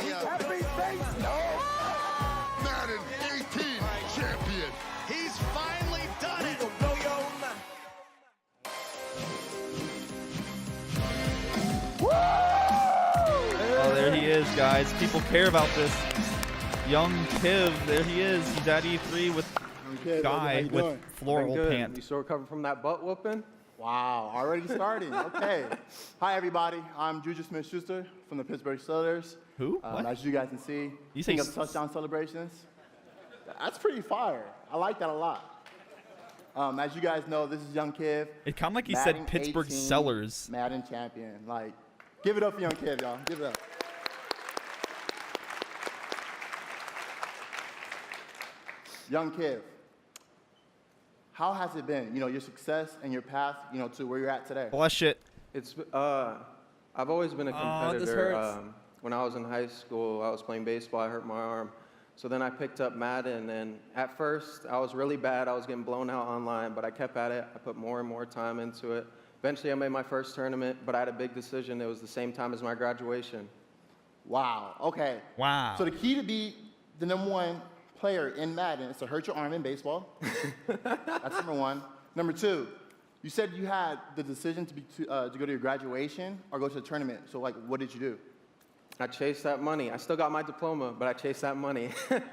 Happy face, no! Madden 18 champion. He's finally done it. Oh, there he is, guys. People care about this. Young Kiv, there he is. He's at E3 with guy with floral pants. You still recovering from that butt whooping? Wow, already starting. Okay. Hi, everybody. I'm Juju Smith-Schuster from the Pittsburgh Steelers. Who? What? As you guys can see, You say king of touchdown celebrations. That's pretty fire. I like that a lot. As you guys know, this is Young Kiv. It kind of like he Madden said Pittsburgh 18 Sellers. Madden champion. Like, give it up for Young Kiv, y'all. Give it up. Young Kiv, how has it been? You know, your success and your path, you know, to where you're at today. Bless it. It's I've always been a Oh, this competitor. hurts. When I was in high school, I was playing baseball. I hurt my arm, so then I picked up Madden. And at first, I was really bad. I was getting blown out online, but I kept at it. I put more and more time into it. Eventually, I made my first tournament, but I had a big decision. It was the same time as my graduation. Wow. Okay. Wow. So the key to be the #1 player in Madden is to hurt your arm in baseball. That's number one. Number two, You said you had the decision to go to your graduation or go to the tournament. So, like, what did you do? I chased that money. I still got my diploma, but I chased that money. There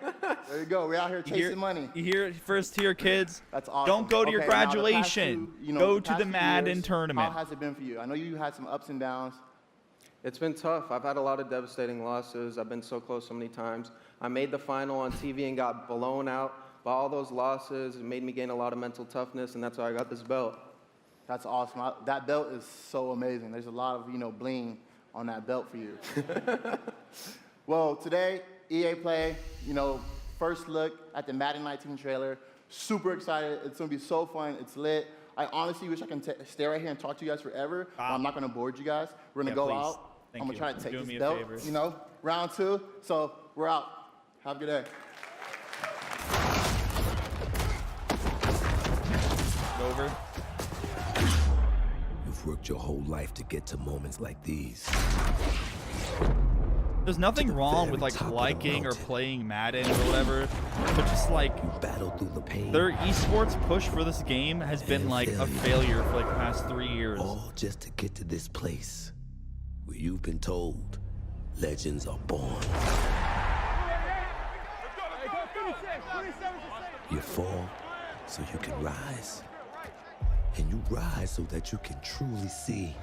you go. We're out here chasing money. You hear it first here, kids. That's awesome. Don't go to your Okay, now the past graduation. go to the Madden tournament. How has it been for you? I know you had some ups and downs. It's been tough. I've had a lot of devastating losses. I've been so close so many times. I made the final on TV and got blown out by all those losses. It made me gain a lot of mental toughness, and that's why I got this belt. That's awesome. That belt is so amazing. There's a lot of, bling on that belt for you. Well, today, EA Play, first look at the Madden 19 trailer. Super excited. It's going to be so fun. It's lit. I honestly wish I can stay right here and talk to you guys forever. But I'm not going to board you guys. We're going to go please. out. Thank I'm going to try you. to take Doing this me a belt, favor. round 2. So we're out. Have a good day. Over. You've worked your whole life to get to moments like these. There's nothing wrong with liking or playing Madden or whatever, but just battle through the pain. their esports push for this game has been a failure for the past 3 years. All just to get to this place where you've been told legends are born. You fall so you can rise. And you rise so that you can truly see.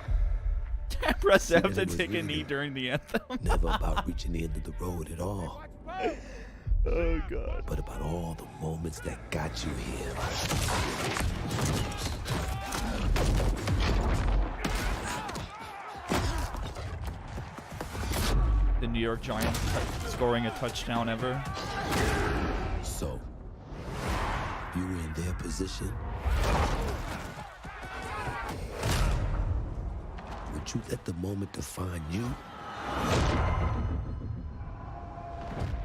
Press F to take a knee during the anthem. Never about reaching the end of the road at all. Oh, God. But about all the moments that got you here. The New York Giants scoring a touchdown ever. So, if you were in their position, would you let the moment define you?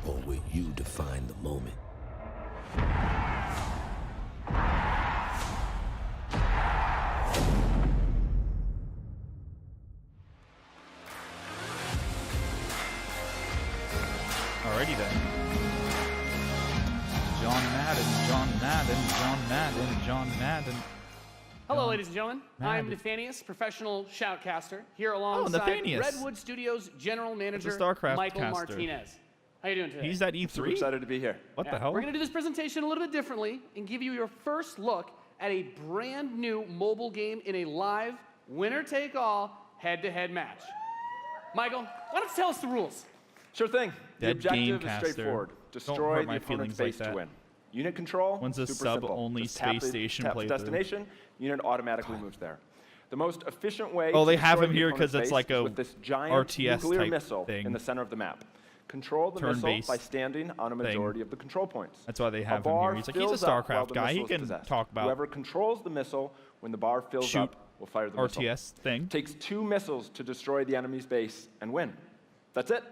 Or will you define the moment? Alrighty then. John Madden. Hello, ladies and gentlemen. I'm Nathanius, professional shoutcaster, here alongside Nathanius. Redwood Studios General Manager StarCraft Michael caster. Martinez. How you doing today? He's at E3? Super excited to be here. What the hell? We're going to do this presentation a little bit differently and give you your first look at a brand new mobile game in a live, winner-take-all, head-to-head match. Michael, why don't you tell us the rules? Sure thing. The Dead objective Gamecaster. is straightforward. Don't Destroy hurt the my opponent's feelings base like to that. win. Unit control, One's a super simple. sub-only Just tap space station tap the playthrough. destination, unit automatically moves there. The most efficient way Oh, to they have destroy him the here opponent's 'cause it's base like is a with this giant RTS nuclear type missile thing. in the center of the map. Control the missile Turn-based by standing on a majority of the control points. That's why they have him bar here. He's like, he's a fills up while StarCraft the guy. He missile is can possessed. talk about Whoever controls the missile when the bar fills shoot up will fire the missile. RTS thing. Takes 2 missiles to destroy the enemy's base and win. That's it.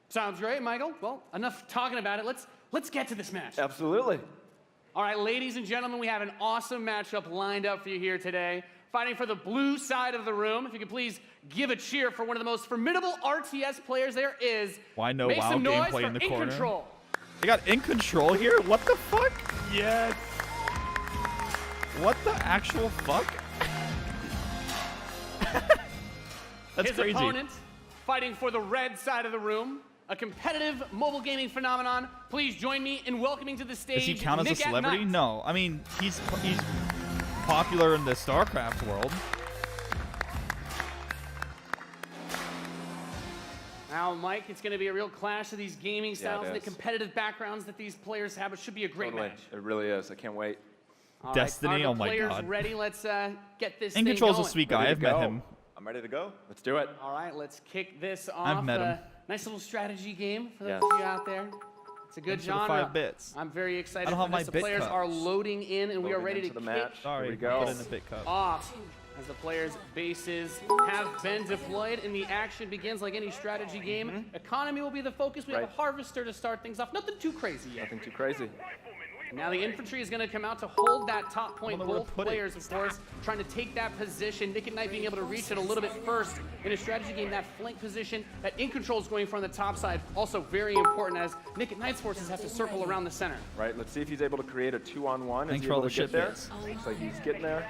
Sounds great, Michael. Well, enough talking about it. Let's get to this match. Absolutely. All right, ladies and gentlemen, we have an awesome matchup lined up for you here today. Fighting for the blue side of the room, if you could please give a cheer for one of the most formidable RTS players there is. Why no Make WoW some noise gameplay for in the In corner? Control. They got In Control here? What the fuck? Yes. What the actual fuck? That's His crazy. opponent, fighting for the red side of the room, a competitive mobile gaming phenomenon. Please join me in welcoming to the stage. Does he count as a Nick at celebrity? Night. No. I mean, he's popular in the StarCraft world. Now, Mike, it's going to be a real clash of these gaming styles it and the is. competitive backgrounds that these players have. It should be a great Totally. match. It really is. I can't wait. All right, Destiny, are the oh my players God. ready? Let's get this In thing Control's a going. sweet guy. I've met him. I'm ready to go. Let's do it. All right, let's kick this off. I've met him. Nice little strategy game for Yes. those of you out there. It's a good Thanks for the genre. 5 bits. I'm very excited I don't for have my this. The bit players cups. are loading in, and we are Loading ready to into the kick match. Sorry, Here we go. put in the bit cup. off as the players' bases have been deployed and the action begins like any strategy game. Economy will be the focus. We have a Right. harvester to start things off. Nothing too crazy yet. Nothing too crazy. Now the infantry is going to come out to hold that top point. wonder where Both to put it. players, of course, trying to take that position. Nick and Knight being able to reach it a little bit first in a strategy game. That flank position that In Control is going for on the top side, also very important as Nick and Knight's forces have to circle around the center. Right, let's see if he's able to create a 2-on-1. Thanks Is he for all able the to get shit there? bits. Looks like he's getting there.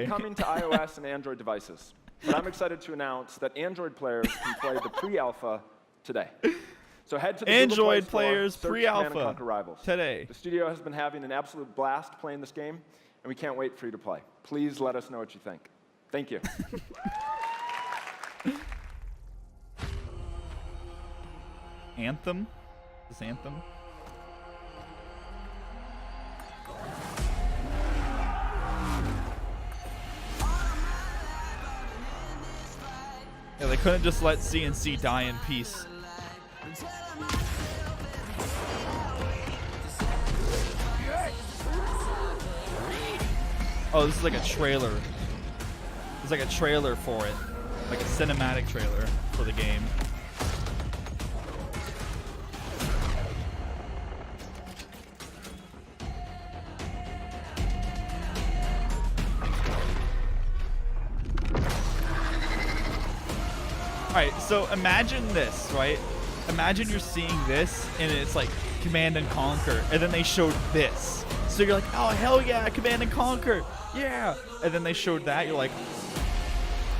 way. coming to iOS and Android devices. But I'm excited to announce that Android players can play the pre-alpha today. So head to the Google Play Android Store, players search pre-alpha Command & Conquer Rivals. today. The studio has been having an absolute blast playing this game, and we can't wait for you to play. Please let us know what you think. Thank you. Anthem? This Anthem? Yeah, they couldn't just let CNC die in peace. Oh, this is like a trailer. It's like a trailer for it. Like a cinematic trailer for the game. Alright, so imagine this, right? Imagine you're seeing this and it's like Command and Conquer, and then they showed this. So you're like, oh hell yeah, Command and Conquer, yeah! And then they showed that, you're like,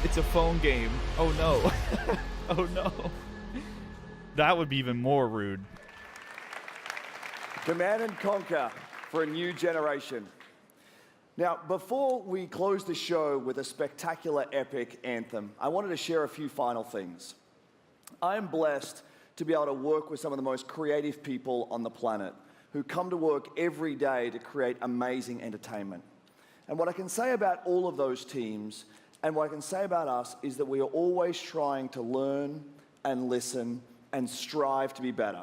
it's a phone game. Oh no. Oh no. That would be even more rude. Command and Conquer for a new generation. Now, before we close the show with a spectacular epic anthem, I wanted to share a few final things. I am blessed to be able to work with some of the most creative people on the planet who come to work every day to create amazing entertainment. And what I can say about all of those teams and what I can say about us is that we are always trying to learn and listen and strive to be better.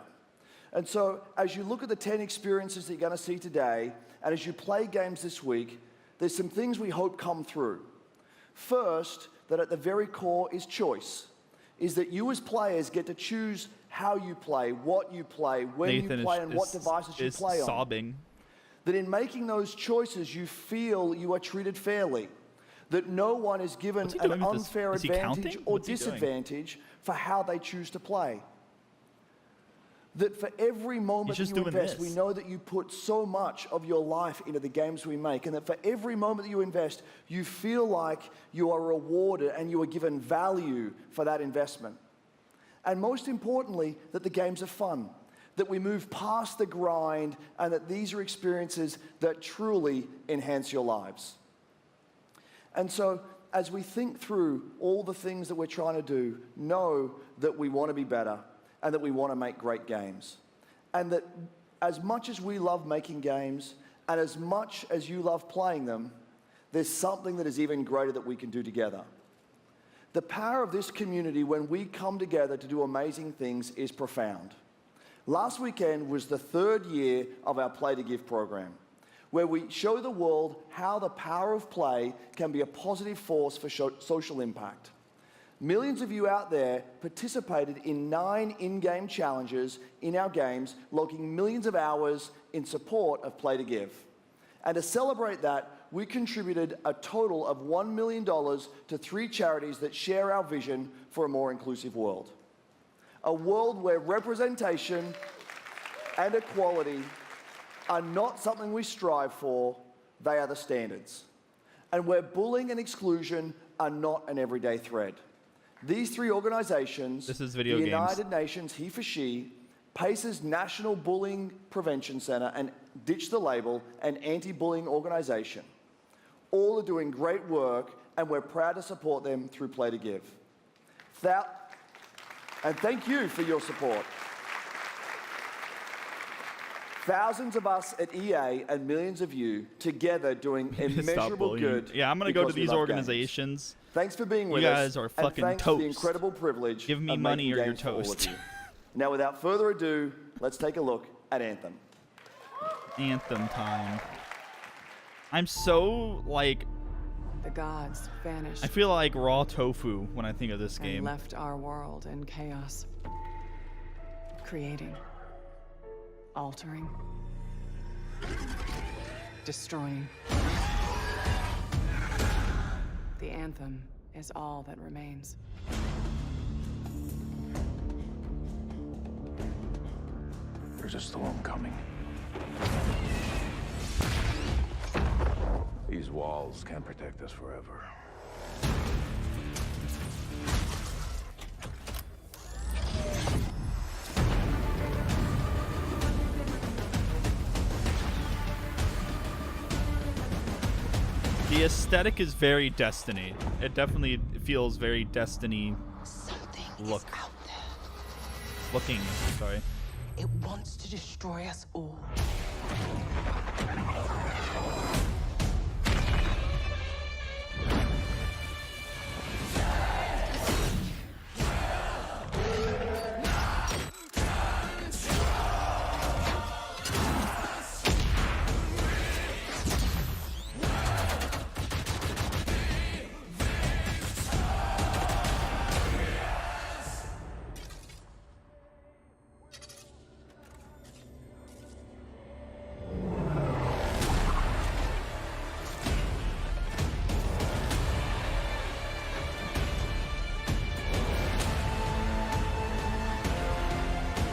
And so as you look at the 10 experiences that you're going to see today, and as you play games this week, there's some things we hope come through. First, that at the very core is choice, is that you as players get to choose how you play, what you play, when Nathan you play, and what devices you play on. Sobbing. That in making those choices, you feel you are treated fairly. That no one is given an unfair advantage or disadvantage for how they choose to play. That for every moment that you invest, we know that you put so much of your life into the games we make, and that for every moment that you invest, you feel like you are rewarded and you are given value for that investment. And most importantly, that the games are fun, that we move past the grind, and that these are experiences that truly enhance your lives. And so, as we think through all the things that we're trying to do, know that we want to be better, and that we want to make great games. And that as much as we love making games, and as much as you love playing them, there's something that is even greater that we can do together. The power of this community when we come together to do amazing things is profound. Last weekend was the 3rd year of our Play to Give program, where we show the world how the power of play can be a positive force for social impact. Millions of you out there participated in 9 in-game challenges in our games, logging millions of hours in support of Play to Give. And to celebrate that, we contributed a total of $1 million to 3 charities that share our vision for a more inclusive world. A world where representation and equality are not something we strive for, they are the standards. And where bullying and exclusion are not an everyday threat. These 3 organizations, the United Nations He for She, PACE's National Bullying Prevention Center, and Ditch the Label, an anti-bullying organization, all are doing great work, and we're proud to support them through Play to Give. And thank you for your support. Thousands of us at EA and millions of you together doing immeasurable good. Yeah, I'm going to go to these organizations. Thanks for being with us. You guys are fucking thanks toast. For the incredible privilege. Give me money or you're toast. Now, without further ado, let's take a look at Anthem. Anthem time. I'm so, like... The gods vanished. I feel like raw tofu when I think of this game. And left our world in chaos. Creating. Altering. Destroying. The anthem is all that remains. There's a storm coming. These walls can't protect us forever. The aesthetic is very Destiny. It definitely feels very Destiny look. looking. Sorry. It wants to destroy us all.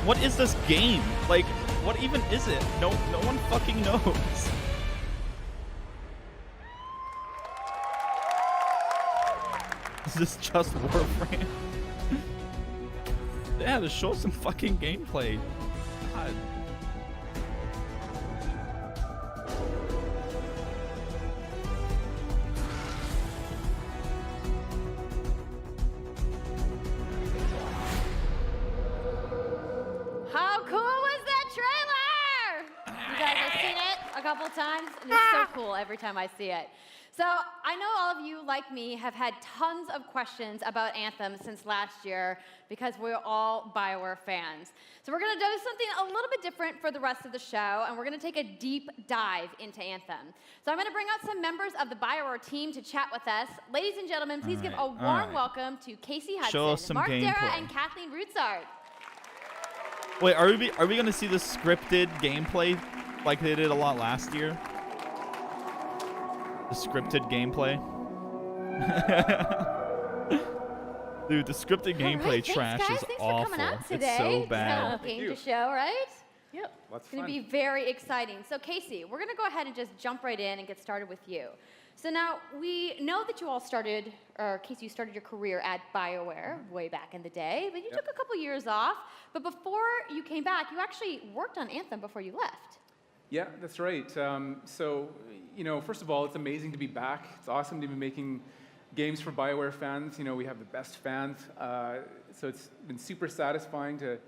What is this game? Like, what even is it? No one fucking knows. Is this just Warframe? Yeah, to show some fucking gameplay. God. How cool was that trailer? You guys have seen it a couple times, and it's so cool every time I see it. So I know all of you, like me, have had tons of questions about Anthem since last year because we're all BioWare fans. So we're going to do something a little bit different for the rest of the show, and we're going to take a deep dive into Anthem. So I'm going to bring out some members of the BioWare team to chat with us. Ladies and gentlemen, please give a warm welcome to Casey Hudson, Mark Dara, and Kathleen Rutzart. Wait, are we gonna see the scripted gameplay like they did a lot last year? The scripted gameplay. Dude, the scripted gameplay trash is awful. It's so bad. Game to show, right? Yep. It's going to be very exciting. So Casey, we're going to go ahead and just jump right in and get started with you. So now we know that you all started, or Casey, you started your career at BioWare way back in the day, but you took a couple years off. But before you came back, you actually worked on Anthem before you left. Yeah, that's right. So, you know, first of all, it's amazing to be back. It's awesome to be making games for BioWare fans. You know, we have the best fans. So it's been super satisfying to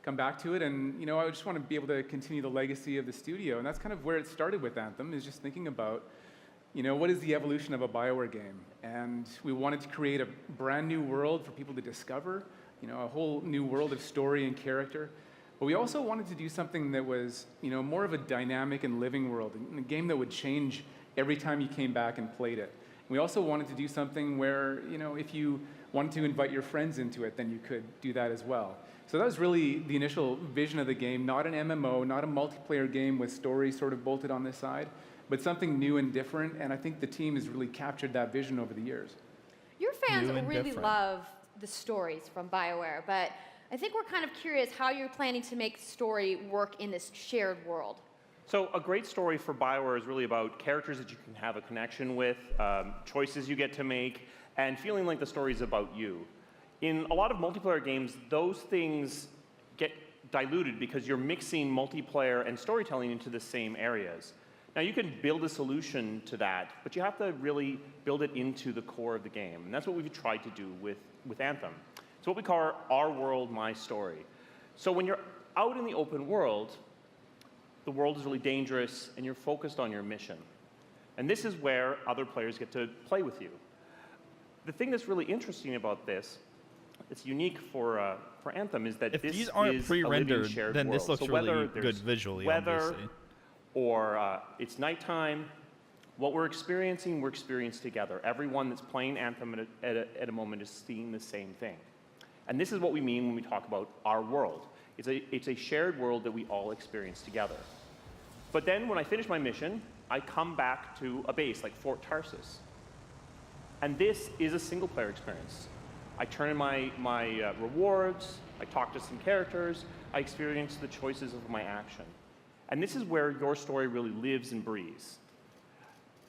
come back to it. And, you know, I just want to be able to continue the legacy of the studio. And that's kind of where it started with Anthem, is just thinking about, you know, what is the evolution of a BioWare game? And we wanted to create a brand new world for people to discover, you know, a whole new world of story and character. But we also wanted to do something that was, you know, more of a dynamic and living world, a game that would change every time you came back and played it. We also wanted to do something where, you know, if you wanted to invite your friends into it, then you could do that as well. So that was really the initial vision of the game, not an MMO, not a multiplayer game with story sort of bolted on this side, but something new and different, and I think the team has really captured that vision over the years. Your fans really love the stories from BioWare, but I think we're kind of curious how you're planning to make story work in this shared world. So a great story for BioWare is really about characters that you can have a connection with, choices you get to make, and feeling like the story is about you. In a lot of multiplayer games, those things get diluted because you're mixing multiplayer and storytelling into the same areas. Now, you can build a solution to that, but you have to really build it into the core of the game. And that's what we've tried to do with Anthem. It's what we call our world, my story. So when you're out in the open world, the world is really dangerous, and you're focused on your mission. And this is where other players get to play with you. The thing that's really interesting about this, it's unique for Anthem, is that if this these aren't is pre-rendered, a living shared then world. this looks so really good visually, weather, obviously. Or it's nighttime, what we're experiencing together. Everyone that's playing Anthem at a moment is seeing the same thing. And this is what we mean when we talk about our world. It's a shared world that we all experience together. But then when I finish my mission, I come back to a base like Fort Tarsus. And this is a single player experience. I turn in my rewards, I talk to some characters, I experience the choices of my action. And this is where your story really lives and breathes.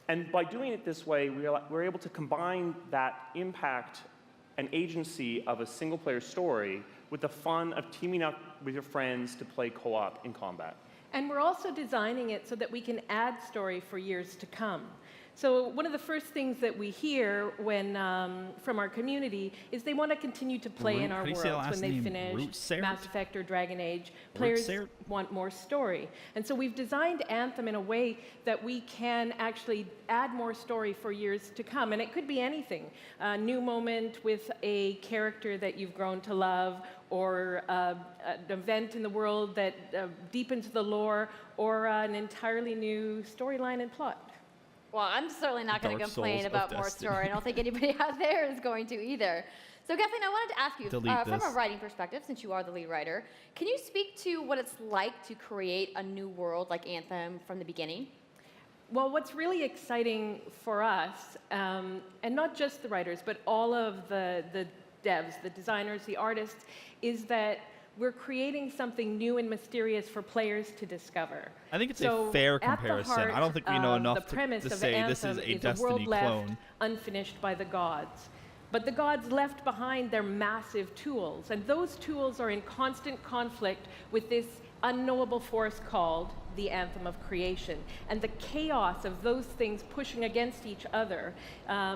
And by doing it this way, we're able to combine that impact and agency of a single-player story with the fun of teaming up with your friends to play co-op in combat. And we're also designing it so that we can add story for years to come. So one of the first things that we hear when from our community is they want to continue to play in our worlds when they finish Mass Effect or Dragon Age. Players want more story. And so we've designed Anthem in a way that we can actually add more story for years to come. And it could be anything. A new moment with a character that you've grown to love, or an event in the world that deepens the lore, or an entirely new storyline and plot. Well, I'm certainly not going to complain about more story. I don't think anybody out there is going to either. So, Kathleen, I wanted to ask you, from a writing perspective, since you are the lead writer, can you speak to what it's like to create a new world like Anthem from the beginning? Well, what's really exciting for us, and not just the writers, but all of the devs, the designers, the artists, is that we're creating something new and mysterious for players to discover. I think it's a fair comparison. I don't think we know enough to say this is a Destiny clone. Unfinished by the gods. But the gods left behind their massive tools, and those tools are in constant conflict with this unknowable force called the Anthem of Creation. And the chaos of those things pushing against each other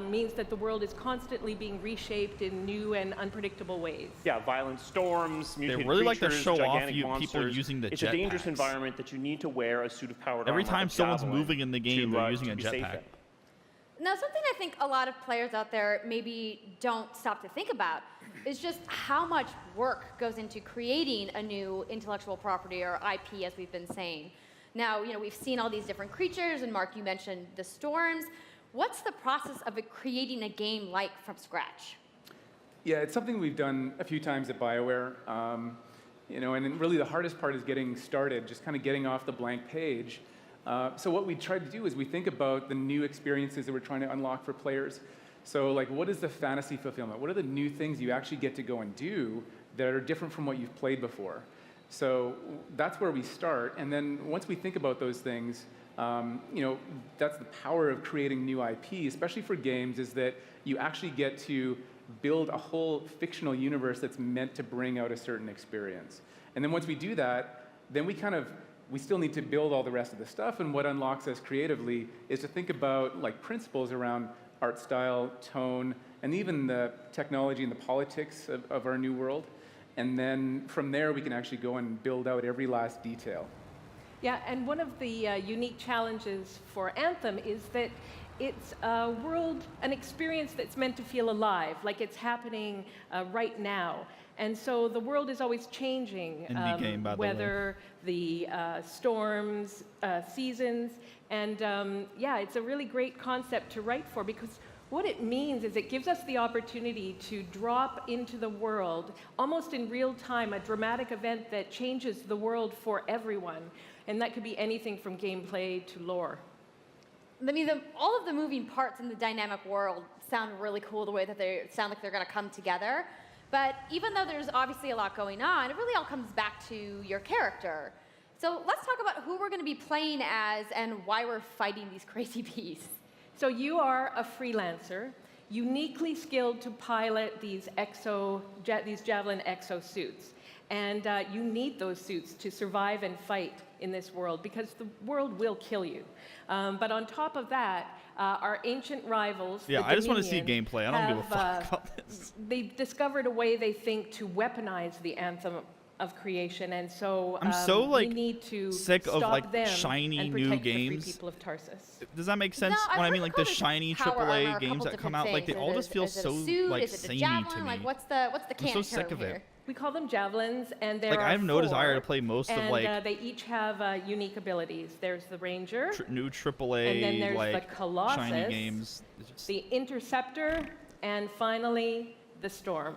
means that the world is constantly being reshaped in new and unpredictable ways. Yeah, violent storms, mutated really like to creatures, show off gigantic monsters. people using the It's a dangerous environment that you need to wear a suit of powered armor. Every time someone's moving in the game, they're using a jetpack. Now, something I think a lot of players out there maybe don't stop to think about is just how much work goes into creating a new intellectual property, or IP, as we've been saying. Now, we've seen all these different creatures, and Mark, you mentioned the storms. What's the process of creating a game like from scratch? Yeah, it's something we've done a few times at BioWare. And really the hardest part is getting started, just kind of getting off the blank page. So what we try to do is we think about the new experiences that we're trying to unlock for players. So what is the fantasy fulfillment? What are the new things you actually get to go and do that are different from what you've played before? So that's where we start. And then once we think about those things, that's the power of creating new IP, especially for games, is that you actually get to build a whole fictional universe that's meant to bring out a certain experience. And then once we do that, then we still need to build all the rest of the stuff, and what unlocks us creatively is to think about principles around art style, tone, and even the technology and the politics of our new world. And then from there, we can actually go and build out every last detail. Yeah, and one of the unique challenges for Anthem is that it's a world, an experience that's meant to feel alive, like it's happening right now. And so the world is always changing, game, by whether the storms, seasons, and it's a really great concept to write for, because what it means is it gives us the opportunity to drop into the world, almost in real time, a dramatic event that changes the world for everyone. And that could be anything from gameplay to lore. I mean, all of the moving parts in the dynamic world sound really cool, the way that they sound like they're going to come together. But even though there's obviously a lot going on, it really all comes back to your character. So let's talk about who we're going to be playing as and why we're fighting these crazy beasts. So you are a freelancer, uniquely skilled to pilot these Javelin exosuits. And you need those suits to survive and fight in this world, because the world will kill you. But on top of that, our ancient rivals, yeah, I just want to see gameplay. I don't give a fuck about this. They've discovered a way, they think, to weaponize the Anthem of Creation, and so I'm so we need to sick of stop them shiny and new protect games. The free people of Tarsus. Does that make sense? No, when I mean the shiny AAA games that come out, they all just feel so samey to me. What's the I'm so sick of it. We call them javelins, and there are I have no desire to 4, play most of they each have unique abilities. There's the Ranger, new AAA and then there's the Colossus, shiny games. The Interceptor, and finally the Storm.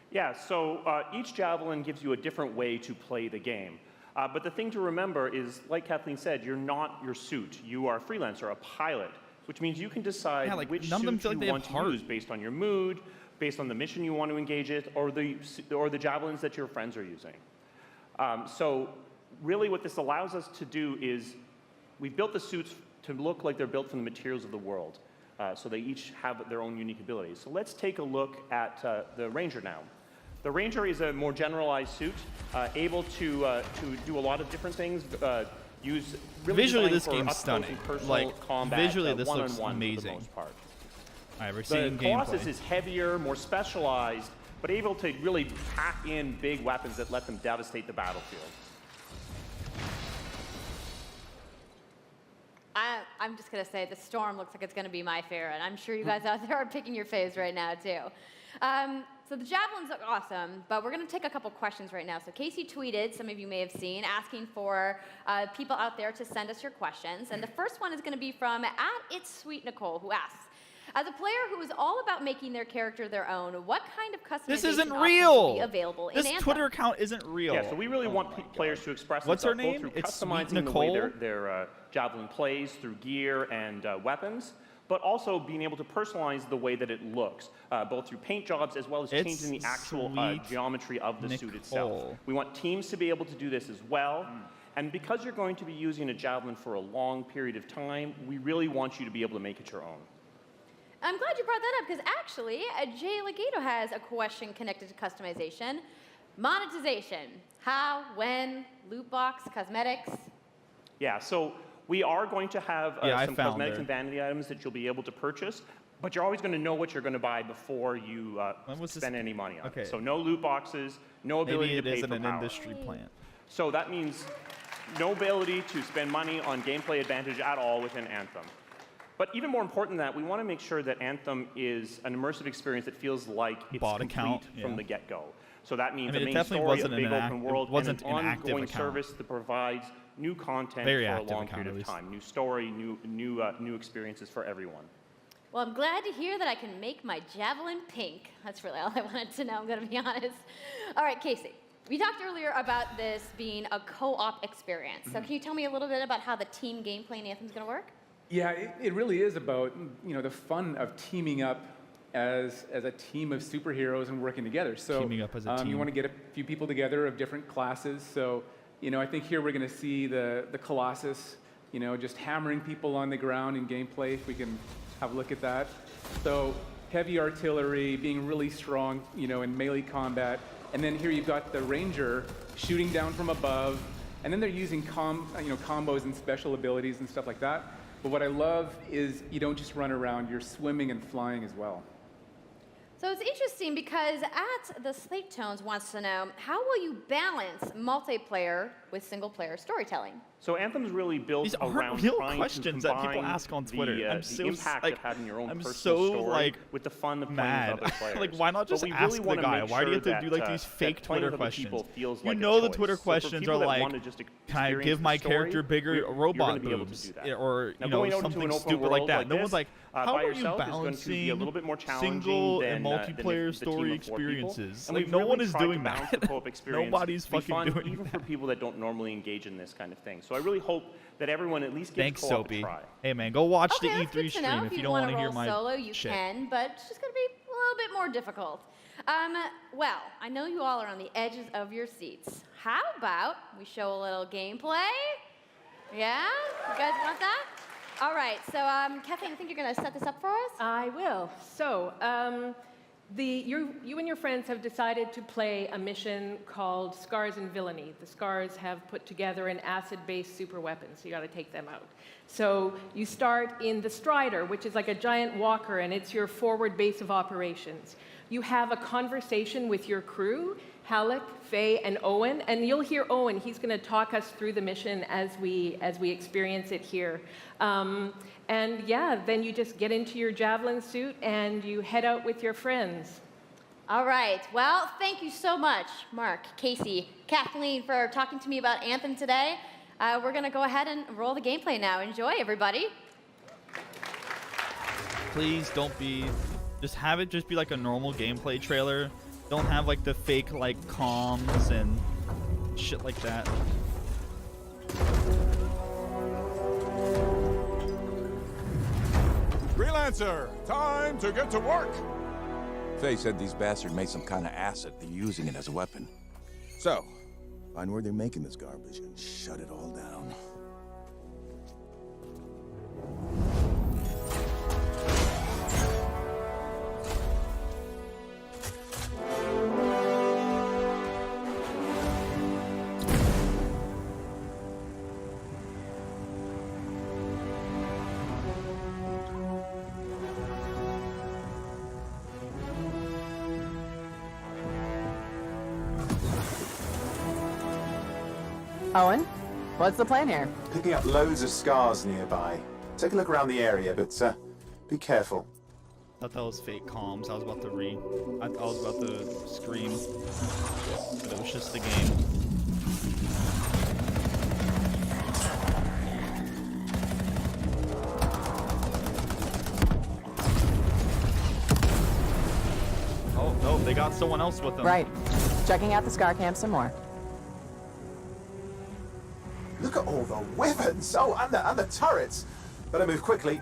Yeah, so each Javelin gives you a different way to play the game. But the thing to remember is, like Kathleen said, you're not your suit. You are a freelancer, a pilot, which means you can decide which suit you want to use based on your mood, based on the mission you want to engage in, or the javelins that your friends are using. So really what this allows us to do is we've built the suits to look like they're built from the materials of the world. So they each have their own unique abilities. So let's take a look at the Ranger now. The Ranger is a more generalized suit, able to do a lot of different things, use really Visually, designed this for game's up-close stunning. and personal Like, combat, visually, this looks one-on-one for the amazing. most part. All right, we're The seeing Colossus gameplay. is heavier, more specialized, but able to really pack in big weapons that let them devastate the battlefield. I'm just going to say the Storm looks like it's going to be my favorite. I'm sure you guys out there are picking your faves right now, too. So the javelins look awesome, but we're going to take a couple questions right now. So Casey tweeted, some of you may have seen, asking for people out there to send us your questions. And the first one is going to be from @It'sSweetNicole, who asks, as a player who is all about making their character their own, what kind of customization This isn't options real. will be available This in Anthem? Twitter account isn't real. Yeah, so we really want players to express What's her themselves name? both through It's Sweet customizing the way Nicole? their javelin plays through gear and weapons, but also being able to personalize the way that it looks, both through paint jobs as well as It's changing the actual Sweet geometry of the suit itself. Nicole. We want teams to be able to do this as well. And because you're going to be using a javelin for a long period of time, we really want you to be able to make it your own. I'm glad you brought that up because actually, Jay Legato has a question connected to customization. Monetization. How, when, loot box, cosmetics. Yeah, so we are going to have Yeah, I some found cosmetics her. and vanity items that you'll be able to purchase, but you're always going to know what you're going to buy before you spend any money on Okay. it. So no loot boxes, no ability Maybe it to pay isn't for an power. industry plant. So that means no ability to spend money on gameplay advantage at all within Anthem. But even more important than that, we want to make sure that Anthem is an immersive experience that feels like it's Bot complete account, from yeah. the get-go. So that means I mean, a it main definitely story, a wasn't big an open world, wasn't and an an active ongoing account. service that provides new content Very for a active long account, period at of least. time, new story, new experiences for everyone. Well, I'm glad to hear that I can make my javelin pink. That's really all I wanted to know, I'm going to be honest. All right, Casey. We talked earlier about this being a co-op experience. So can you tell me a little bit about how the team gameplay in Anthem is going to work? Yeah, it really is about the fun of teaming up as a team of superheroes and working together. So Teaming up as a team. you want to get a few people together of different classes. So I think here we're going to see the Colossus, just hammering people on the ground in gameplay. If we can have a look at that. So heavy artillery, being really strong, in melee combat. And then here you've got the Ranger shooting down from above. And then they're using combos and special abilities and stuff like that. But what I love is you don't just run around, you're swimming and flying as well. So it's interesting because the Slate Tones wants to know, how will you balance multiplayer with single-player storytelling? So Anthem's really built These aren't around real trying questions to that people combine ask on Twitter. the, I'm so the impact like, of having your own I'm personal so, story like, with the fun of playing mad. with other players. Like, why not But just we ask really the wanna guy? make Why do you have to sure do, like, that, these that fake playing Twitter with other people questions? feels You like know a the choice. Twitter So for questions people are that like, wanna just can I experience give the my story, character bigger you're gonna robot be able to boobs? do that. Or, Now, you know, going out into something an open stupid like world that. like No one's this, like, how by are you yourself is going to be a little bit more balancing challenging single than, and than multiplayer the team story of 4 people. experiences? And Like, we've no really one is tried to doing balance that. the co-op experience Nobody's to be fucking fun, doing even that. for people that don't normally engage in this kind of thing. So I really hope that everyone at least gives Thanks, co-op Soapy. a try. Hey, man, go watch Okay, the that's good E3 to know. stream if you don't want want to hear roll my solo, you shit. can, but it's just going to be a little bit more difficult. Well, I know you all are on the edges of your seats. How about we show a little gameplay? Yeah? You guys want that? All right, so Kathleen, I think you're going to set this up for us? I will. So, you and your friends have decided to play a mission called Scars and Villainy. The Scars have put together an acid-based super weapon, so you got to take them out. So you start in the Strider, which is like a giant walker, and it's your forward base of operations. You have a conversation with your crew, Halleck, Faye, and Owen, and you'll hear Owen. He's going to talk us through the mission as we experience it here. And yeah, then you just get into your javelin suit and you head out with your friends. All right. Well, thank you so much, Mark, Casey, Kathleen, for talking to me about Anthem today. We're going to go ahead and roll the gameplay now. Enjoy, everybody. Please don't be... Just have it just be like a normal gameplay trailer. Don't have like the fake like comms and shit like that. Freelancer, time to get to work! Faye said these bastards made some kind of acid. They're using it as a weapon. So, find where they're making this garbage and shut it all down. Owen, what's the plan here? Picking up loads of scars nearby. Take a look around the area, but be careful. I thought that was fake comms. I was about to I was about to scream, but it was just the game. Oh no, they got someone else with them. Right. Checking out the Scar Camp some more. Look at all the weapons! Oh, and the turrets! Better move quickly.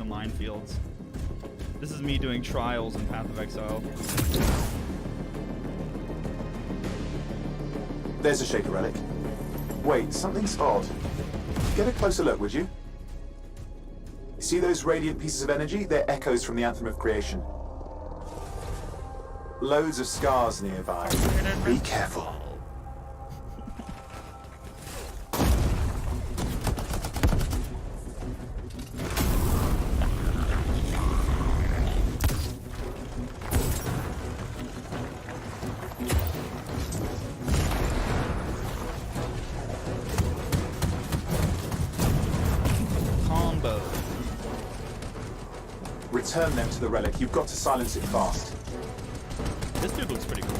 Minefields. This is me doing trials in Path of Exile. There's a Shaker relic. Wait, something's odd. Get a closer look, would you? See those radiant pieces of energy? They're echoes from the Anthem of Creation. Loads of scars nearby. Be careful. Return them to the relic. You've got to silence it fast. This dude looks pretty cool.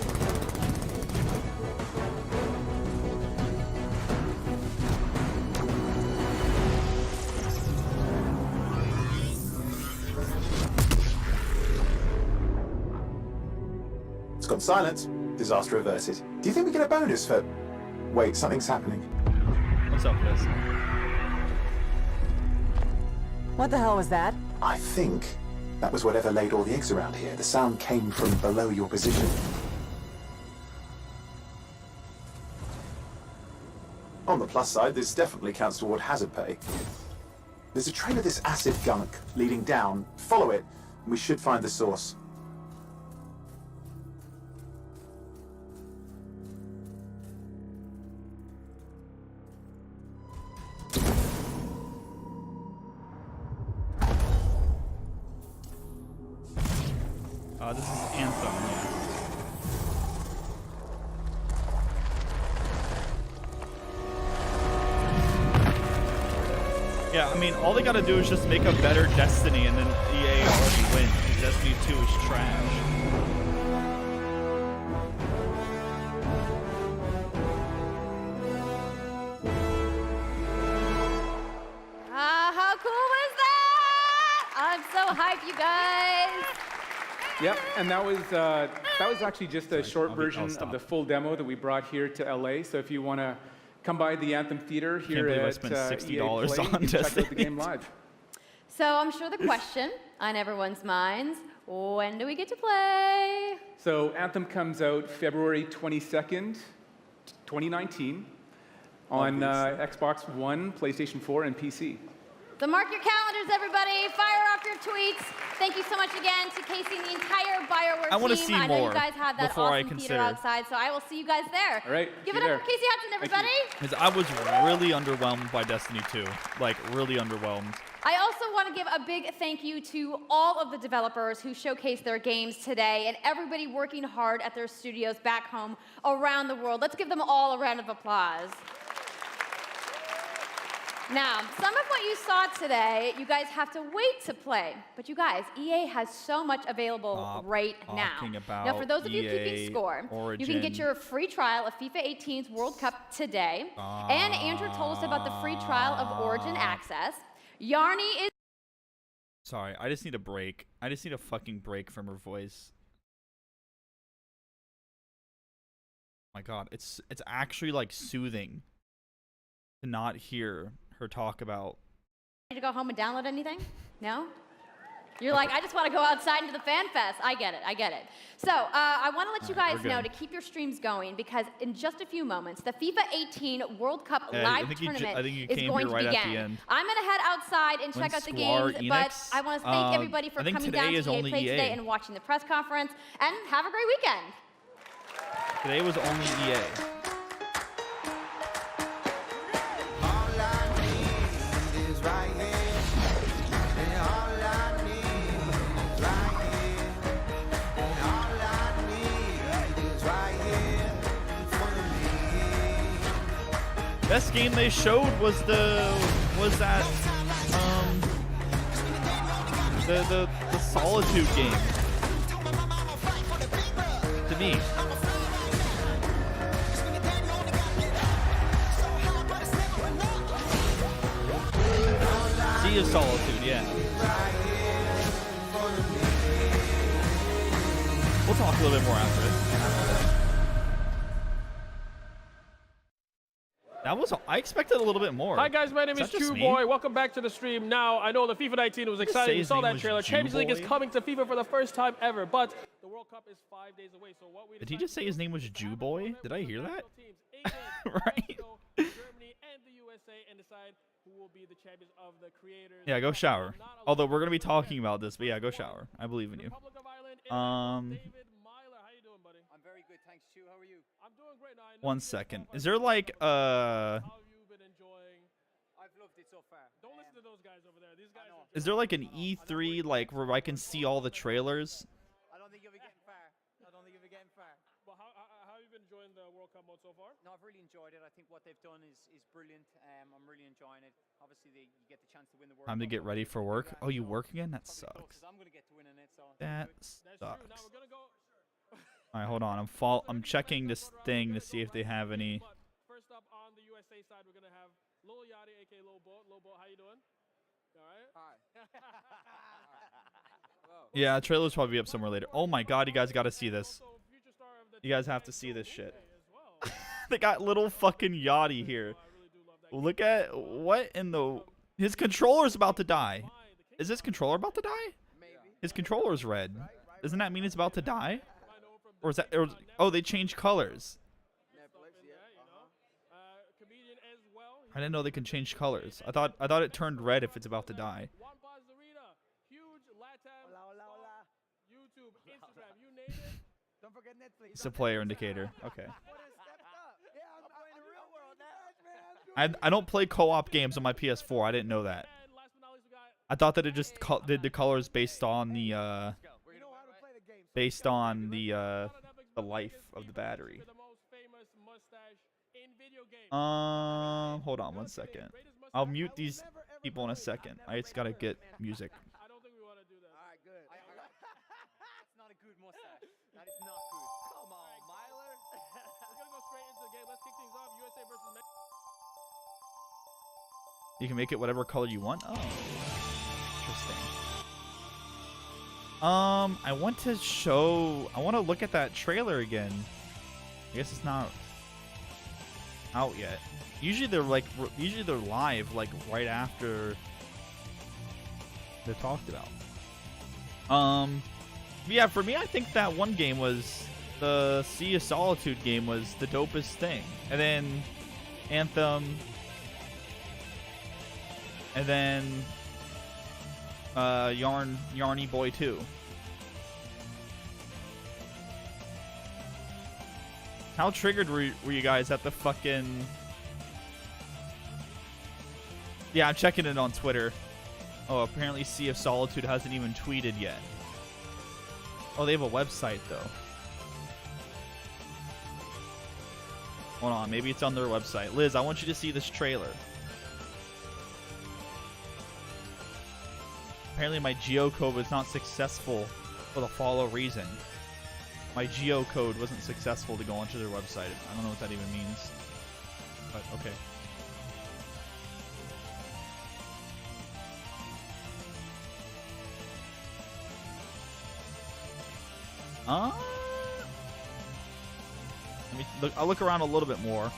It's gone silent. Disaster averted. Do you think we get a bonus for... Wait, something's happening. What's up, Liz? What the hell was that? I think that was whatever laid all the eggs around here. The sound came from below your position. On the plus side, this definitely counts toward hazard pay. There's a trail of this acid gunk leading down. Follow it, and we should find the source. This is Anthem, yeah. I mean, all they gotta do is just make a better Destiny, and then EA already wins. Destiny 2 is trash. How cool was that? I'm so hyped, you guys. Yep, and that was actually just a short version of the full demo that we brought here to LA. So if you want to come by the Anthem Theater here at I spent $60 EA Play, on you can check Destiny. out the game live. So I'm sure the question on everyone's minds, when do we get to play? So Anthem comes out February 22nd, 2019 on Xbox One, PlayStation 4, and PC. So mark your calendars, everybody. Fire off your tweets. Thank you so much again to Casey and the entire BioWare team. I want to see I know more you guys have that before I awesome theater consider. outside, so I will see you guys there. All right. Give it up for Casey Hudson, everybody. Because I was really underwhelmed by Destiny 2. Like, really underwhelmed. I also want to give a big thank you to all of the developers who showcased their games today and everybody working hard at their studios back home around the world. Let's give them all a round of applause. Now, some of what you saw today, you guys have to wait to play. But you guys, EA has so much available right now. Now, for those of you keeping score, you can get your free trial of FIFA 18's World Cup today. And Andrew told us about the free trial of Origin Access. Yarny is... Sorry, I just need a break. I just need a fucking break from her voice. Oh my god, it's actually like soothing to not hear her talk about. Ready to go home and download anything? No? You're like, I just want to go outside into the fan fest. I get it. I get it. So I want to let you guys know to keep your streams going because in just a few moments, the FIFA 18 World Cup live tournament is going to begin. I'm going to head outside and check out the games, but I want to thank everybody for coming down to EA Play today and watching the press conference, and have a great weekend. Today was only EA. Best game they showed was the Solitude game. To me. Sea of Solitude, yeah. We'll talk a little bit more after it. That was, I expected a little bit more. Hi guys, my name is Chew Boy. Welcome back to the stream. Now, I know the FIFA 19 was exciting. You saw that trailer. Champions League is coming to FIFA for the first time ever, but the World Cup is 5 days away. So what we Did he just say his name was Jew Boy? Did I hear that? Right. Germany and the USA and decide who will be the champions of the creators. Yeah, go shower. Although we're gonna be talking about this, but yeah, go shower. I believe in you. One second. Is there like is there like an E3 like where I can see all the trailers? I don't think you'll be getting far. I don't think you'll be getting far. Well, how have you been enjoying the World Cup mode so far? No, I've really enjoyed it. I think what they've done is brilliant. I'm really enjoying it. Obviously, you get the chance to win the World Time to Cup. get ready for work. Oh, you work again? That sucks. I'm gonna get to winning it, so That sucks. All right, hold on. I'm checking this thing to see if they have any. First up on the USA side, we're gonna have Lil Yachty, aka Lil Bo. Lil Bo, how you doing? All right. Hi. Yeah, trailer's probably up somewhere later. Oh my god, you guys got to see this. You guys have to see this shit. They got little fucking Yachty here. Look at what in the. His controller's about to die. Is his controller about to die? His controller's red. Doesn't that mean it's about to die? Or is that? Oh, they changed colors. I didn't know they can change colors. I thought it turned red if it's about to die. It's a player indicator. Okay. I don't play co-op games on my PS4. I didn't know that. I thought that it just did the colors based on the life of the battery. Hold on one second. I'll mute these people in a second. I just gotta get music. I don't think we want to do that. All right, good. That's not a good mustache. That is not good. Come on, Myler. We're gonna go straight into the game. Let's kick things off. USA versus Mexico. You can make it whatever color you want. Oh, interesting. I want to look at that trailer again. I guess it's not out yet. Usually they're live like right after they're talked about. Yeah, for me, I think that one game was the Sea of Solitude game was the dopest thing, and then Anthem, and then Yarny Boy 2. How triggered were you guys at the fucking... Yeah, I'm checking it on Twitter. Oh, apparently Sea of Solitude hasn't even tweeted yet. Oh, they have a website, though. Hold on, maybe it's on their website. Liz, I want you to see this trailer. Apparently my geocode was not successful for the follow reason. My geocode wasn't successful to go onto their website. I don't know what that even means. But, okay. Let me look. I'll look around a little bit more.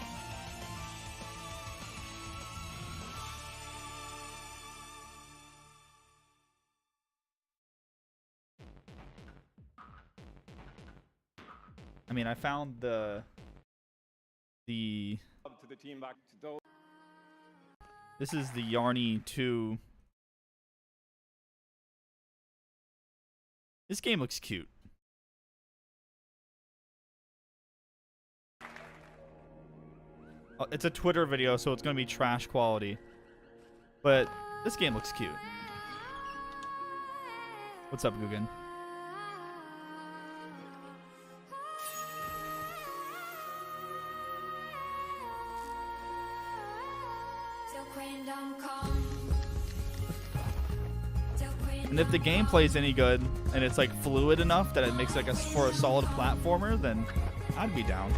I mean, I found the To the team back to those. this is the Yarny 2. This game looks cute. It's a Twitter video, so it's gonna be trash quality. But this game looks cute. What's up, Guggen? And if the gameplay is any good and it's like fluid enough that it makes like for a solid platformer, then I'd be down.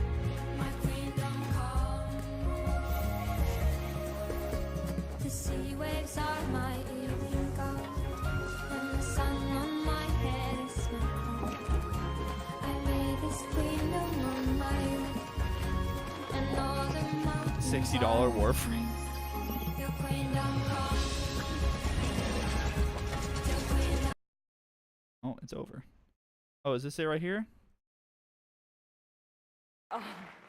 The sea waves are my evening gold, and the sun on my head is my coat. I lay this kingdom on my own, and all the mountains $60 Warframe. Oh, it's over. Oh, is this it right here?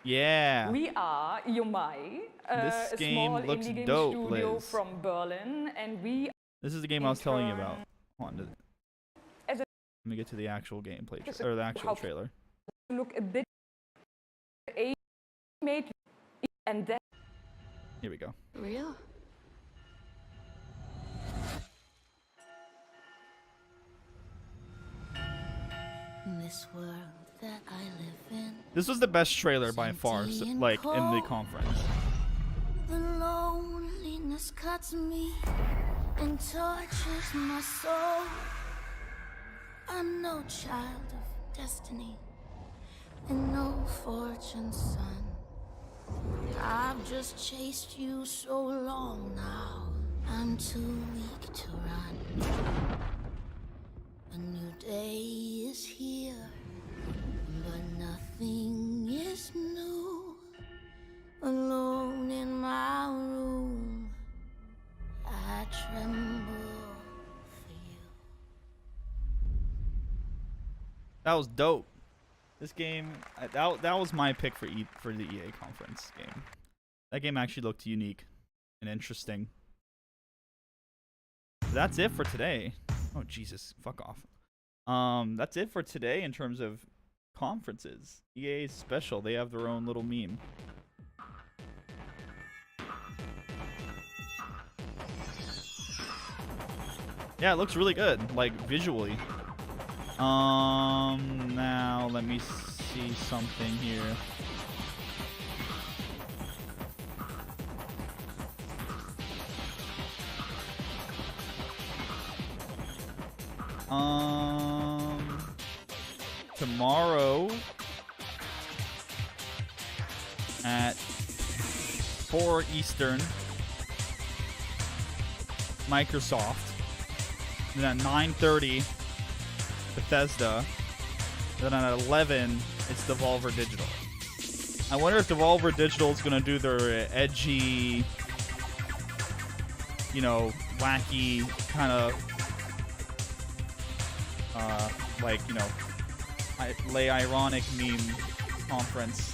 Yeah. We are Yomai, This a game small looks indie game dope, studio Liz. from Berlin, and we. This is the game I was telling you about. Hold on. As a, Let me get to the actual gameplay or the actual trailer. look a bit made, and then. Here we go. Real? This world that I live in. This was the best trailer by far, like in the conference. The loneliness cuts me and tortures my soul. I'm no child of destiny and no fortune's son. I've just chased you so long now, I'm too weak to run. A new day is here, but nothing is new. Alone in my room, I tremble for you. That was dope. This game, that was my pick for the EA conference game. That game actually looked unique and interesting. That's it for today. Oh Jesus, fuck off. That's it for today in terms of conferences. EA is special. They have their own little meme. Yeah, it looks really good, like visually. Now let me see something here. Tomorrow at 4 Eastern, Microsoft. Then at 9:30, Bethesda. Then at 11, it's Devolver Digital. I wonder if Devolver Digital is going to do their edgy, you know, wacky kind of, like, you know, lay ironic meme conference.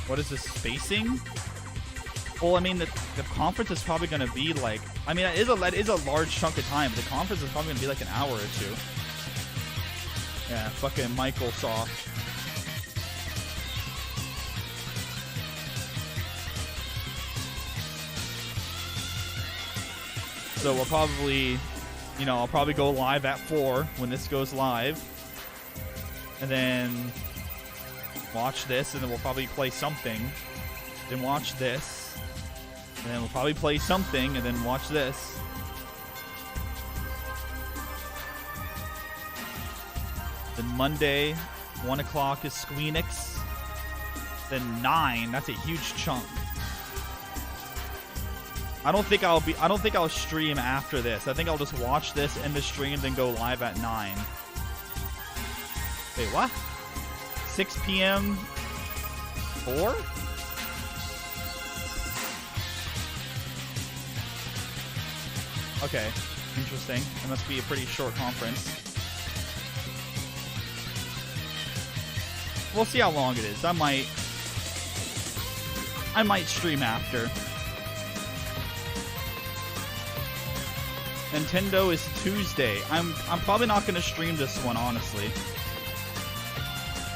What is this, spacing? Well, I mean, the conference is probably going to be like, I mean, it is a large chunk of time. The conference is probably going to be like an hour or two. Yeah, fucking Microsoft. So we'll probably, you know, I'll probably go live at 4 when this goes live. And then watch this, and then we'll probably play something. Then watch this. And then we'll probably play something, and then watch this. Then Monday, 1 o'clock is Squeenix. Then 9, that's a huge chunk. I don't think I'll stream after this. I think I'll just watch this, end the stream, then go live at 9. Wait, what? 6 p.m. 4? Okay, interesting. It must be a pretty short conference. We'll see how long it is. I might stream after. Nintendo is Tuesday. I'm probably not gonna stream this one, honestly.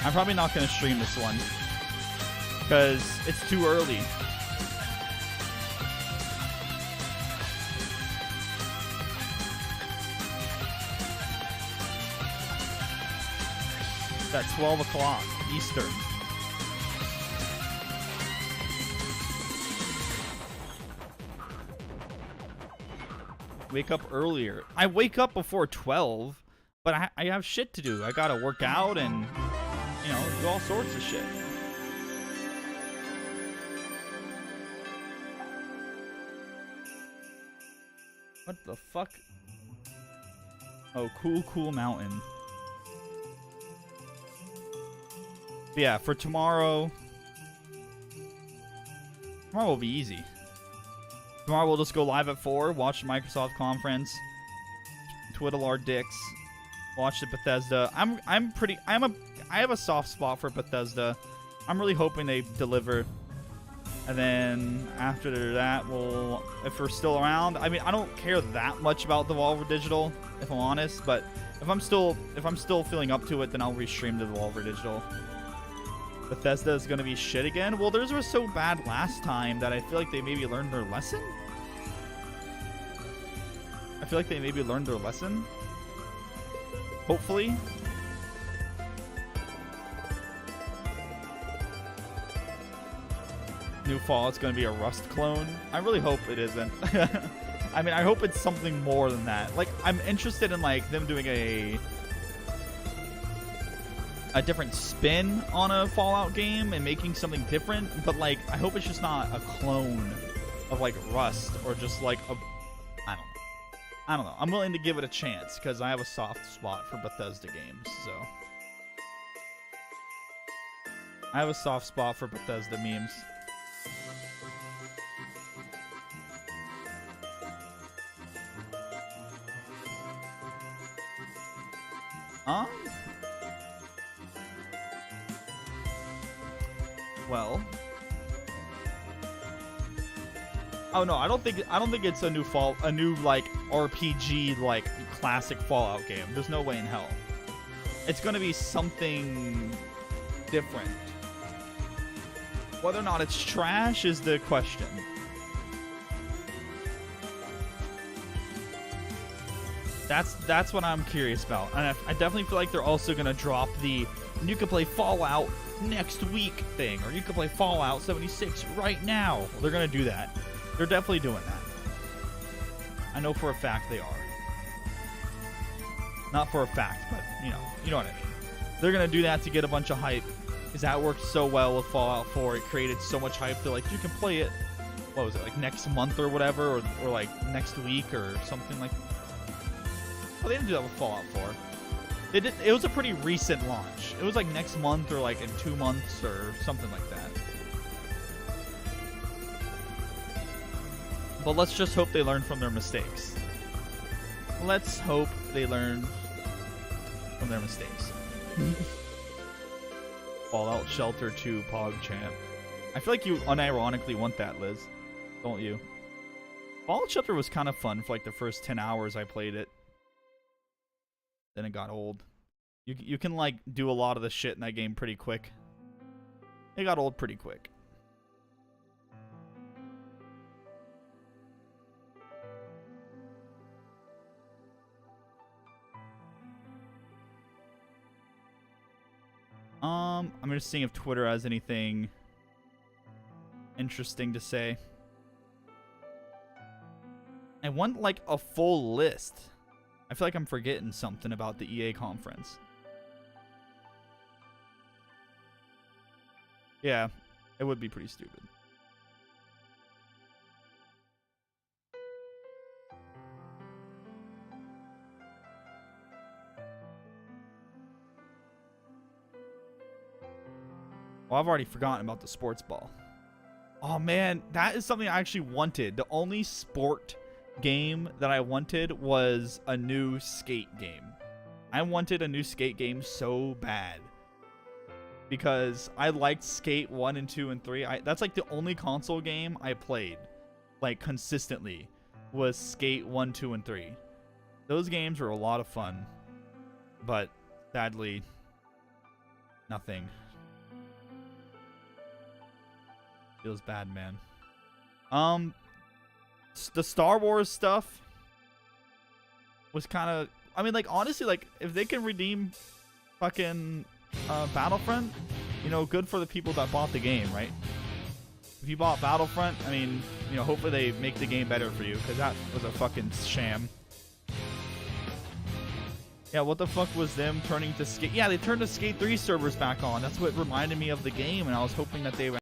I'm probably not gonna stream this one because it's too early. It's at 12 o'clock Eastern. Wake up earlier. I wake up before 12, but I have shit to do. I gotta work out and, you know, do all sorts of shit. What the fuck? Oh, cool mountain. But yeah, for tomorrow will be easy. Tomorrow we'll just go live at 4, watch the Microsoft conference, twiddle our dicks, watch the Bethesda. I have a soft spot for Bethesda. I'm really hoping they deliver. And then after that, if we're still around, I mean, I don't care that much about Devolver Digital, if I'm honest, but if I'm still feeling up to it, then I'll restream to Devolver Digital. Bethesda is going to be shit again. Well, theirs was so bad last time that I feel like they maybe learned their lesson. Hopefully. New Fallout's going to be a Rust clone. I really hope it isn't. I mean, I hope it's something more than that. Like, I'm interested in, like, them doing a different spin on a Fallout game and making something different, but like I hope it's just not a clone of like Rust or just like a I don't know. I'm willing to give it a chance because I have a soft spot for Bethesda games, so I have a soft spot for Bethesda memes. Well, oh no, I don't think it's a new like RPG like classic Fallout game. There's no way in hell. It's gonna be something different. Whether or not it's trash is the question. That's what I'm curious about, and I definitely feel like they're also gonna drop the you can play Fallout next week thing, or you can play Fallout 76 right now. Well, they're gonna do that. They're definitely doing that. I know for a fact they are. Not for a fact, but you know what I mean. They're gonna do that to get a bunch of hype, because that worked so well with Fallout 4. It created so much hype that like you can play it. What was it, like next month or whatever, or like next week or something like. Well, they didn't do that with Fallout 4. It was a pretty recent launch. It was like next month or like in 2 months or something like that. But let's just hope they learn from their mistakes. Let's hope they learn from their mistakes. Fallout Shelter 2 PogChamp. I feel like you unironically want that, Liz. Don't you? Fallout Shelter was kind of fun for like the first 10 hours I played it. Then it got old. You can like do a lot of the shit in that game pretty quick. It got old pretty quick. I'm just seeing if Twitter has anything interesting to say. I want like a full list. I feel like I'm forgetting something about the EA conference. Yeah, it would be pretty stupid. Well, I've already forgotten about the sports ball. Oh man, that is something I actually wanted. The only sport game that I wanted was a new skate game. I wanted a new skate game so bad. because I liked Skate 1 and 2 and 3. That's like the only console game I played like consistently was Skate 1, 2, and 3. Those games were a lot of fun, but sadly, nothing. Feels bad, man. The Star Wars stuff was kind of, I mean, like, honestly, like, if they can redeem fucking Battlefront, you know, good for the people that bought the game, right? If you bought Battlefront, I mean, you know, hopefully they make the game better for you, because that was a fucking sham. Yeah, what the fuck was them turning to Skate? Yeah, they turned the Skate 3 servers back on. That's what reminded me of the game, and I was hoping that they would